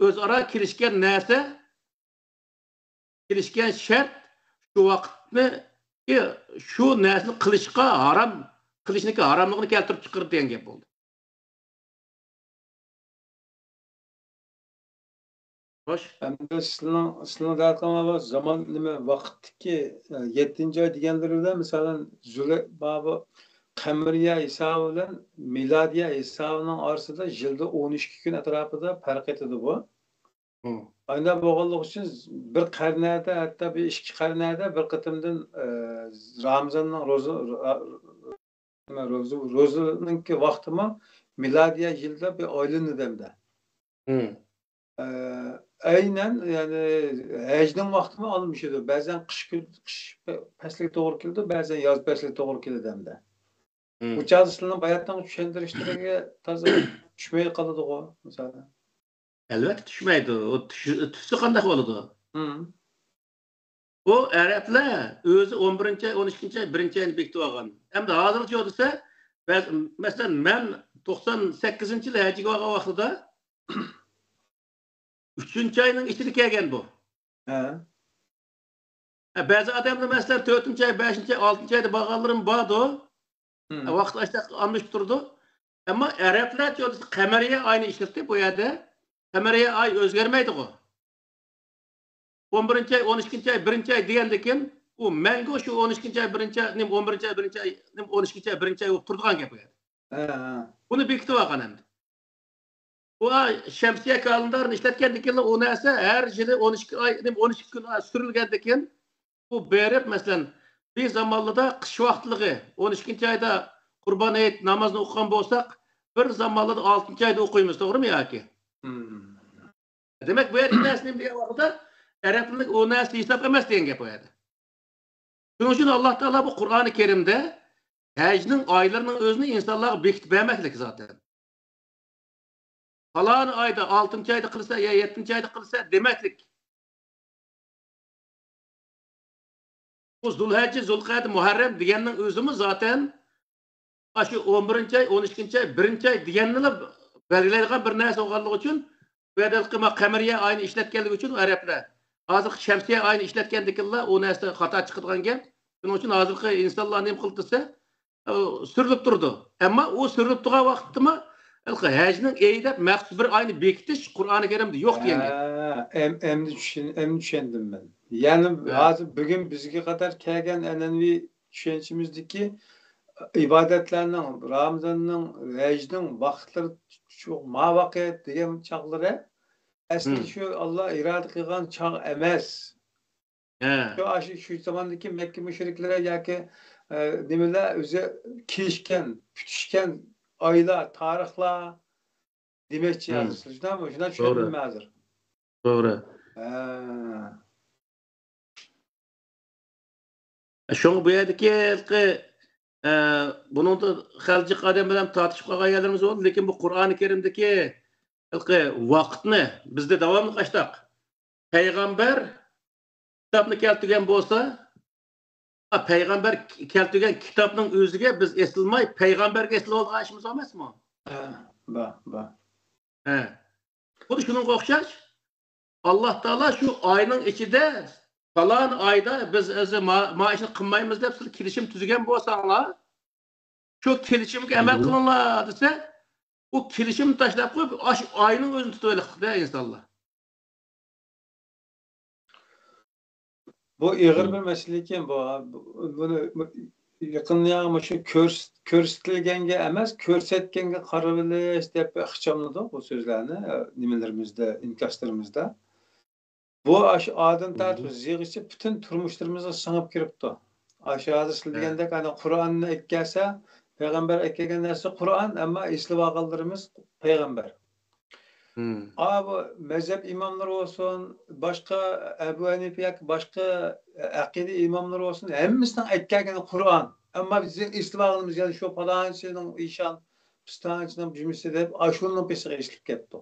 Speaker 2: o'zaro kelishgan narsa, kelishgan shart shu vaqtni shu narsani qilishga harom qilishniki haromligini keltirib chiqardi degan gap bo'ldi. Xo'sh,
Speaker 3: endi sizning darqama zaman nima vaqtdagi 7-chi oy deganlari bilan masalan bu qamariya hisobi bilan miladiya hisobining orasida yilda 12 kun atrofida farq etadi bu. Aynan bo'lganligi uchun bir qarnada, hatto bir 2 qarnada bir qitimdan Ramazonning ro'zininki vaqtimi miladiya yilda bir oylanadimda. Aynen yani hajning vaqtimi olmishdi. Ba'zan qish fasliga to'g'ri keldi, ba'zan yoz fasliga to'g'ri keldi hamda. Bu chazislarni bayatdan tushuntirishtirga toza tushmay qoladi-ku, masalan.
Speaker 2: Albatta tushmaydi. O tushsa qanday bo'ladi? O Arablar o'zi 11-chi, 12-chi, 1-chi oyni bekitib olgan. Hamda hozircha desa, masalan men 98-yil hajiga olgan vaqtida 3-chi oyning ichida kelgan bu. Ba'zi odamlar masalan 4-chi oy, 5-chi oy, 6-chi oyda borganlarim bordi. Vaqt ashta almış turdi. Ammo Arablar qamariya oyni ishlatdi bu yerda. Qamariya oy o'zgarmaydi ku. 11-chi oy, 12-chi oy, 1-chi oy degandikin, u mango shu 12-chi oy, 1-chi oy, 11-chi oy, 1-chi oy, 12-chi oy, 1-chi oy bo'lib turadigan gap bu yerda. Buni bekitib olgan endi. Bu shamsiya kalendarini ishlatgandikin u narsa har yili 12 oy, 12 kun surilgandikin, bu berib masalan bir zamonlarda qish vaqtligi 12-chi oyda Qurbon hayit namozini o'qigan bo'lsak, bir zamonlarda 6-chi oyda o'qiymiz, to'g'rimi yoki? Demak bu yerda narsa nima degan vaqtda Arablik o narsa hisob emas degan gap bu yerda. Shuning uchun Alloh taolo bu Qur'oni Karimda hajning oylarining o'zini insonlarga bekitib bermaslik zaten. Falan ayda 6-chi oyda qilsa ya 7-chi oyda qilsa demaklik Bu Zulhecce, Zulqa'da, Muharrem deganning o'zimi zaten shu 11 ay, 12 ay, 1 ay deganni belgilaydigan bir narsa bo'lganligi uchun Vedalqima qamariya oyini ishlatganligi uchun arablar hozir shamsiya oyini ishlatgandikinlar u narsa xato chiqadigan gap. Shuning uchun hozirgi insonlar nima qilib desa surilib turdi. Ammo u surilib turgan vaqtda hajning eyda maxsus bir oyni bekitish Qur'oni Karimda yo'q degan gap.
Speaker 3: Endi tushundim ben. Yani hozir bugun bizga qadar kelgan an'anaviy tushunchimizdagi ibadetlerinin, Ramazan'ın, hajning vaqtlari şu mavaqit degan chaqlari asli şu Allah irada qilgan chaq emas. Şu zamandaki Mekke müşriklere yoki nimalar o'zi kelishgan, putishgan oylar, tarixlar demakchi hozir. Shundan tushundim hozir.
Speaker 2: To'g'ri. Şoň bu yerdeki bunun da xalqi qadam bilan tartışıp qolgan yerlerimiz oldu. Lekin bu Qur'oni Kerimdeki vaqtni bizde davamlı qaçtaq. Peygamber kitapni keltirgan bo'lsa, peygamber keltirgan kitapning o'ziga biz eslmay, peygamberga eslib olgan ishimiz emasmi? Bu shuningga o'xshash. Alloh taolo shu oyning ichida falan ayda biz o'zi maishni qilmaymiz deb siz kelishim tuzgan bo'lsanglar, shu kelishimga amal qilinglar desa, u kelishimni tashlab qo'yib, oyning o'zini tutaylikda insonlar.
Speaker 3: Bu ig'ir bir masala ekan bu. Buni yaqindan shu ko'rsatilganga emas, ko'rsatganga qarab bilish deb ixchamladik bu so'zlarni nimalarimizda, inkaslarımızda. Bu aşağıdan tartib yig'ishi bütün turmushlarimizga singib kiribdi. Aşağıda sizlagandek ana Qur'onni ekkasa, payg'ambar ekkagan narsa Qur'on, ammo eslab olganlarimiz payg'ambar. Bu mezhep imamları olsun, başka Ebu Hanife, başka akide imamları olsun, hemimizden ekkagan Qur'on. Ama bizim eslab olganimiz yani şu falançının işan, pistançının cümlesi de aşunun pesiga eslib ketdi.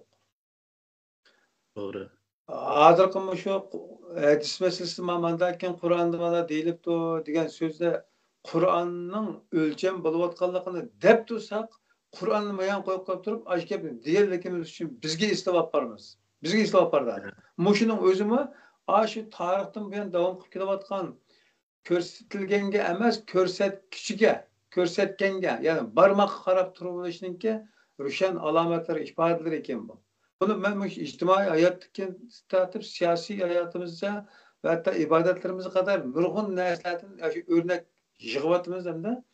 Speaker 2: Doğru.
Speaker 3: Hazırkı şu hadis meselesi mamandayken Kur'an'da bana deyilipti degan sözde Kur'an'ın ölçem buluvatkanlıkını dep tutsak Kur'an'ı mayan koyup turup aşkep diğerlikimiz için bizge istab yaparmız. Bizge istab yaparlar. Muşunun özümü şu tarihten bu yan devam kılıp gidivatkan körsetilgenge emas körsetgenge yani barmak qarab turup işinki rüşen alametleri ifadeleri eken bu. Bunu ben ictimai hayattaki statüp siyasi hayatımızda ve hatta ibadetlerimize kadar nurgun nesletin örnek yığıvatımız hem de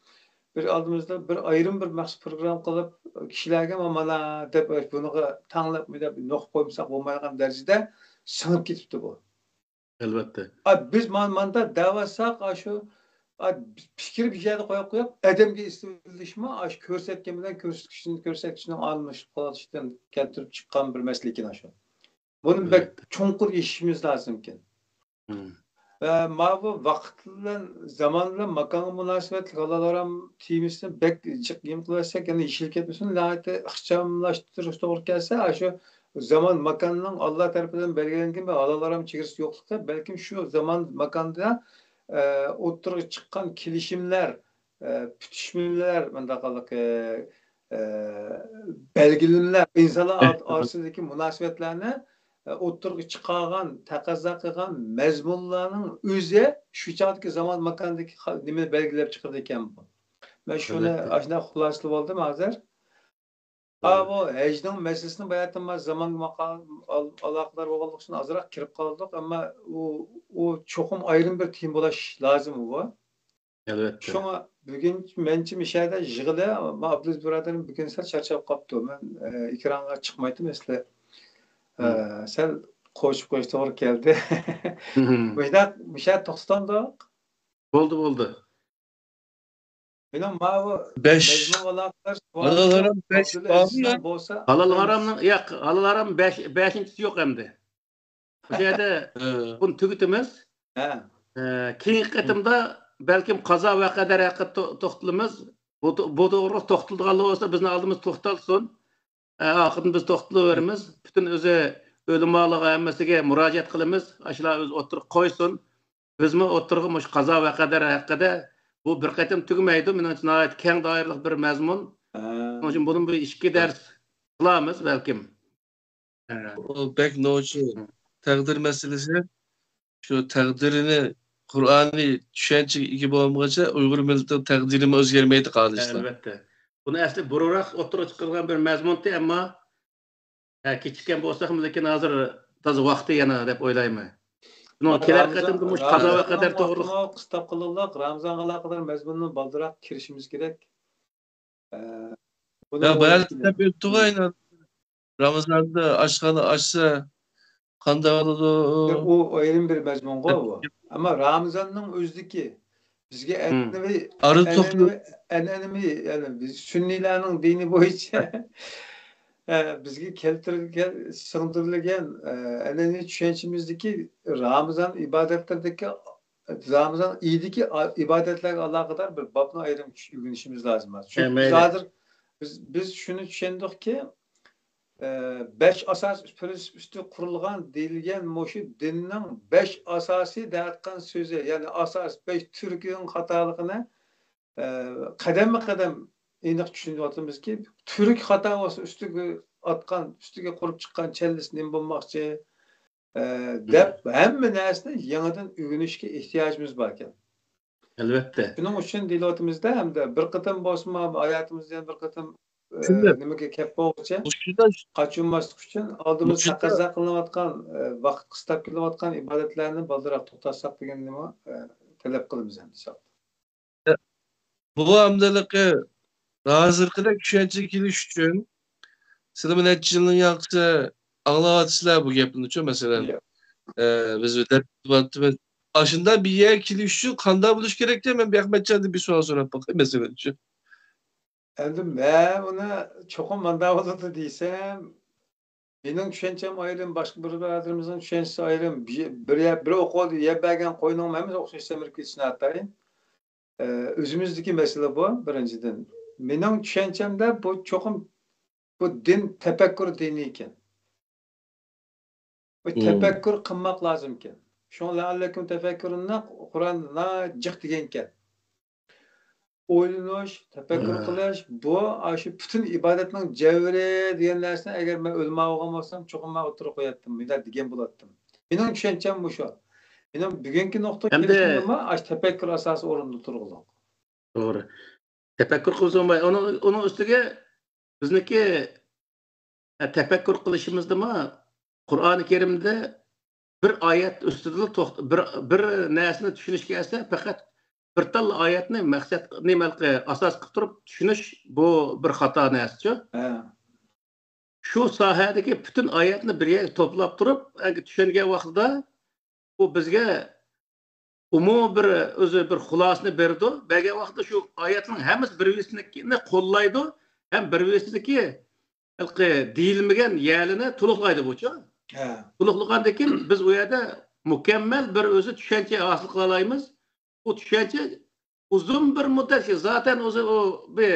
Speaker 3: bir aldığımızda bir ayrım bir mahsus program kılıp kişilerge mamala dep bunu tanlap mı dep nok koymuşsak olmayan derecede sınıp gitipti bu.
Speaker 2: Elbette.
Speaker 3: Biz manda davasak şu fikir bir yerde koyup edemge istilişme aş körsetken bilen körsetkişinin almış kolaştan keltirip çıkan bir meslekin aşu. Bunun bek çonkur işimiz lazımken. Ve bu vaktla zamanla makanı münasebetli kalalarım timisini bek çıkayım kılarsak yani işilik etmesin lahiyeti akşamlaştırır doğru gelse aşu zaman makanının Allah tarafından belgelendiği ve alalarım çekirisi yoklukta belki şu zaman makanda oturup çıkan kilişimler, pütüşmeler, belgelimler, insanlar arasındaki münasebetlerine oturup çıkan, takazza kılan mezmunlarının özü şu çağdaki zaman makandaki nimeni belgelep çıkırdıkken bu. Ben şunu aşina hulaslı oldum hazır. Bu hecdin meselesini bayatımız zaman alaklar oğuluk için azırak kirip kaldık ama o çokum ayrım bir tim bulaş lazım bu.
Speaker 2: Elbette.
Speaker 3: Şuna bugün mençim işerde jığılı ama Abdüz Buradar'ın bugün sel çarçap kaptı. Ben ekrana çıkmaydım mesela. Sen koşup doğru geldi. Bir şey Tostan'da.
Speaker 2: Oldu.
Speaker 3: Benim mavi
Speaker 1: 5 Alalarım 5 bağlı.
Speaker 2: Alalarım 5'incisi yok hem de. Bu şeyde bunu tüketimiz. Keyingi qetimda belki kaza ve kadar hakkı toxtalımız. Bu doğru toxtaldığalı olsa bizim aldığımız toxtalsın. Ahırın biz toxtalıverimiz. Bütün özü ölüm ağlığı emmesiga müracaat kılımız. Aşılar öz oturup koysun. bizmi o'tirg'imish qazo va qadar haqida bu bir qatim tugmaydi. Menimcha nihoyat keng doirali bir mazmun. Onun için bunun bir ikki ders qilamiz balkim.
Speaker 1: O bek noçu takdir meselesi şu takdirini Kur'an'ı düşünce iki boğulmaca Uygur milletin takdirimi özgermeydi kardeşler.
Speaker 2: Elbette. Bunu asli bururaq o'tirib chiqilgan bir mazmunti, ammo kechikkan bo'lsak, lekin hozir toza vaqti yana deb o'ylayman. Buni kelar qatimda mush qazo va qadar to'g'ri
Speaker 3: qisqa qilinglar. Ramazonga qadar mazmunni baldiroq kirishimiz kerak.
Speaker 1: Ya bayağı kitap yuttuk aynen. Ramazan'da aşkanı açsa kandalı
Speaker 3: o ayrı bir mazmun bu. Ama Ramazan'ın özdeki bizge ennevi yani biz Sünnilerin dini boyunca bizge keltirilgen, sığdırılgen ennevi düşüncemizdeki Ramazan ibadetlerdeki Ramazan iyideki ibadetlerle alakadar bir babına ayrım işimiz lazım. Çünkü zaten biz şunu düşündük ki 5 asas üstü kurulgan deyilgen moşu dinin 5 asası dağıtkan sözü yani asas 5 Türk'ün hatalıkını kadem eniq düşünüyoruz ki Türk hatası üstüge atkan üstüge kurup çıkan çellisinin bulmakçı dep hem nesne yanıdan öğrenişe ihtiyacımız varken.
Speaker 2: Elbette.
Speaker 3: Bunun için dilotimizde hem de bir kıtım bosma hayatımızda bir kıtım nimaga kep bo'lsa qochilmaslik uchun oldimiz taqozo qilinayotgan vaqt qistab kelayotgan ibodatlarni baldiroq to'xtatsak degan nima talab qilamiz inshaalloh.
Speaker 1: Bu hamdaligi hozirgidek tushuncha kelish uchun sizlar necha yilning yaxshi anglayapsizlar bu gapni-chu masalan biz aslında bir yer kelish uchun qanday bo'lish kerak deb men Ahmadjondan bir savol so'rab boqay masalan-chu.
Speaker 3: Endi ben ona çok manda oldu desem benim düşüncem ayrım başka bir biradırımızın düşüncesi ayrım bir okul yebergen koyunun memiz okşaysa mürküsüne atayım. Özümüzdeki mesele bu birinciden. Benim düşüncemde bu çokum bu din tefekkür diniyken. Bu tefekkür kılmak lazımken. Şunla aleyküm tefekkürünle Kur'an'la cık diyenken. O'ylanish, tafakkur qilish bu shu butun ibodatning javri degan narsani agar men o'lmagan bo'lsam cho'qim men o'tirib qo'yatdim degan bo'lardim. Mening tushuncham bu shu. Mening bugungi nuqta kelishimda shu tafakkur asosi o'rinda turg'uloq.
Speaker 2: To'g'ri. Tafakkur qilsam uni ustiga bizniki tafakkur qilishimizdami Qur'oni Karimda bir oyat ustida bir narsani tushunishga esa faqat bir tal oyatni maqsad nimalqi asos qilib turib tushunish bu bir xato narsa-chu. Shu sohadagi butun oyatni bir yerga to'plab turib tushungan vaqtida bu bizga umumiy bir o'zi bir xulosani berdi. Bergan vaqtda shu oyatning hammasi bir-birini qo'llaydi, ham bir-biriniki deyilmagan yerini to'liqlaydi bu-chu. To'liqlagandan keyin biz u yerda mukammal bir o'zi tushuncha hosil qila olamiz. Bu tushuncha uzun bir muddat zaten o bir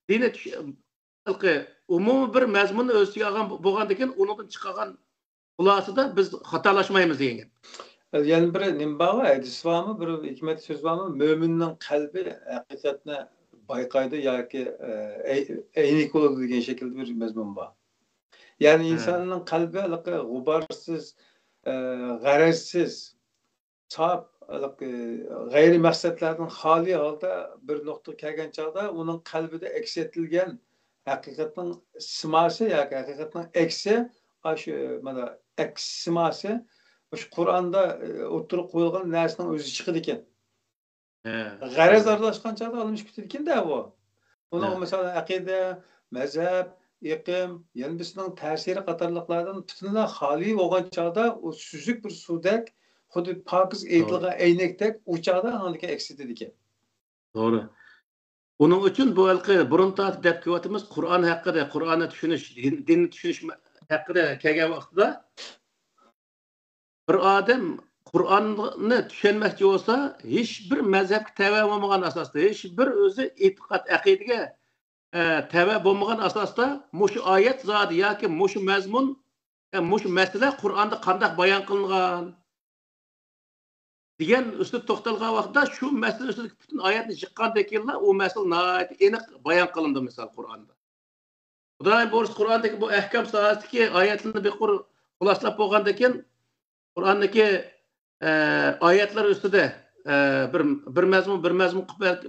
Speaker 2: dini umumiy bir mazmunni o'z ichiga olgan bo'lgandan keyin undan chiqqan xulosada biz xatolashmaymiz degan.
Speaker 3: Yani bir nimba hadis varmı, bir hikmet söz varmı? Müminnin kalbi hakikatine baykaydı yoki eynik olur degan şekilde bir mazmun var. Yani insanın kalbi g'ubarsiz, g'arazsiz, saf g'ayri maqsadlardan xoli holda bir nuqta kelgan chog'da uning qalbida aks etilgan haqiqatning simosi yoki haqiqatning aksi shu mana aks simosi shu Qur'onda o'tirib qo'yilgan narsaning o'zi chiqadi ekan. G'araz aralashgan chog'da olmish ketadi ekan-da bu. Uning masalan aqida, mazhab, iqim, yana bizning ta'siri qatorliqlardan butunlay xoli bo'lgan chog'da o suzuk bir suvdak xuddi pokiz aytilgan aynakdek o'chaqda anadagi aksidi ekan.
Speaker 2: To'g'ri. Uning uchun bu burun tortib deb ko'yatimiz Qur'on haqida, Qur'onni tushunish, dinni tushunish haqida kelgan vaqtda bir odam Qur'onni tushunmoqchi bo'lsa, hech bir mazhabga tava bo'lmagan asosda, hech bir o'zi e'tiqod, aqidaga tava bo'lmagan asosda mushu oyat zodi yoki mushu mazmun, mushu masala Qur'onda qanday bayon qilingan degan ustida to'xtalgan vaqtda shu masala ustida butun oyatni chiqqandan keyin u masala nihoyat aniq bayon qilindi misol Qur'onda. Xudoy bo'lsa Qur'ondagi bu ahkam sohasidagi oyatlarni bir xulosalab bo'lgandan keyin Qur'ondagi oyatlar ustida bir mazmun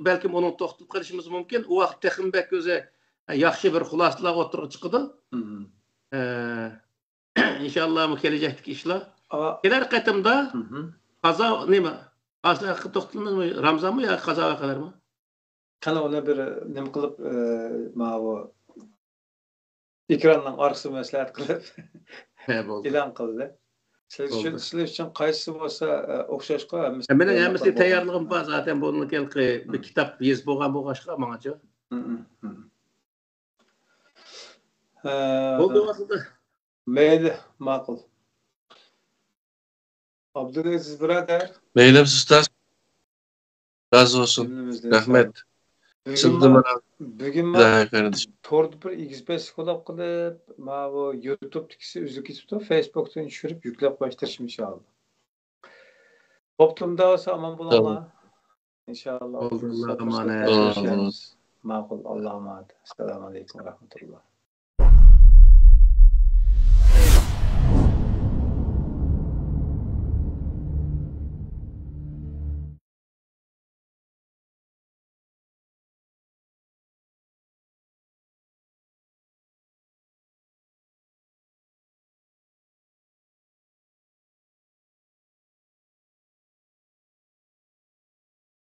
Speaker 2: balkim uni to'xtatib qolishimiz mumkin. U vaqt texmbek o'zi yaxshi bir xulosalar o'tirib chiqadi. İnşallah bu kelajakdagi ishlar. Kelar qatimda qazo nima? Asli to'xtalmizmi? Ramzonmi yoki qazoga qadarmi?
Speaker 3: Qani ona bir nima qilib mana bu ekrandan orqasi maslahat qilib e'lon qildi. Sizlar uchun qaysi bo'lsa o'xshashqa.
Speaker 2: Mening hammasi tayyorligim bor zaten bundan keyin bir kitob yozib bo'lgan bo'lg'ashqa mengacha. Bo'ldi vaqtida.
Speaker 3: Mayli, ma'qul. Abdulaziz birodar.
Speaker 1: Mayli ustoz. Razı olsun. Rahmet.
Speaker 3: Bugün torda bir X5 kolab qilib, mana bu YouTube'dagisi uzib ketibdi, Facebook'dan tushirib yuklab qo'yishtirishim inshaalloh. Bo'ptimda bo'lsa aman bo'linglar. Inshaalloh.
Speaker 2: Alloh amanat.
Speaker 3: Ma'qul, Alloh amanat. Assalomu alaykum va rahmatulloh.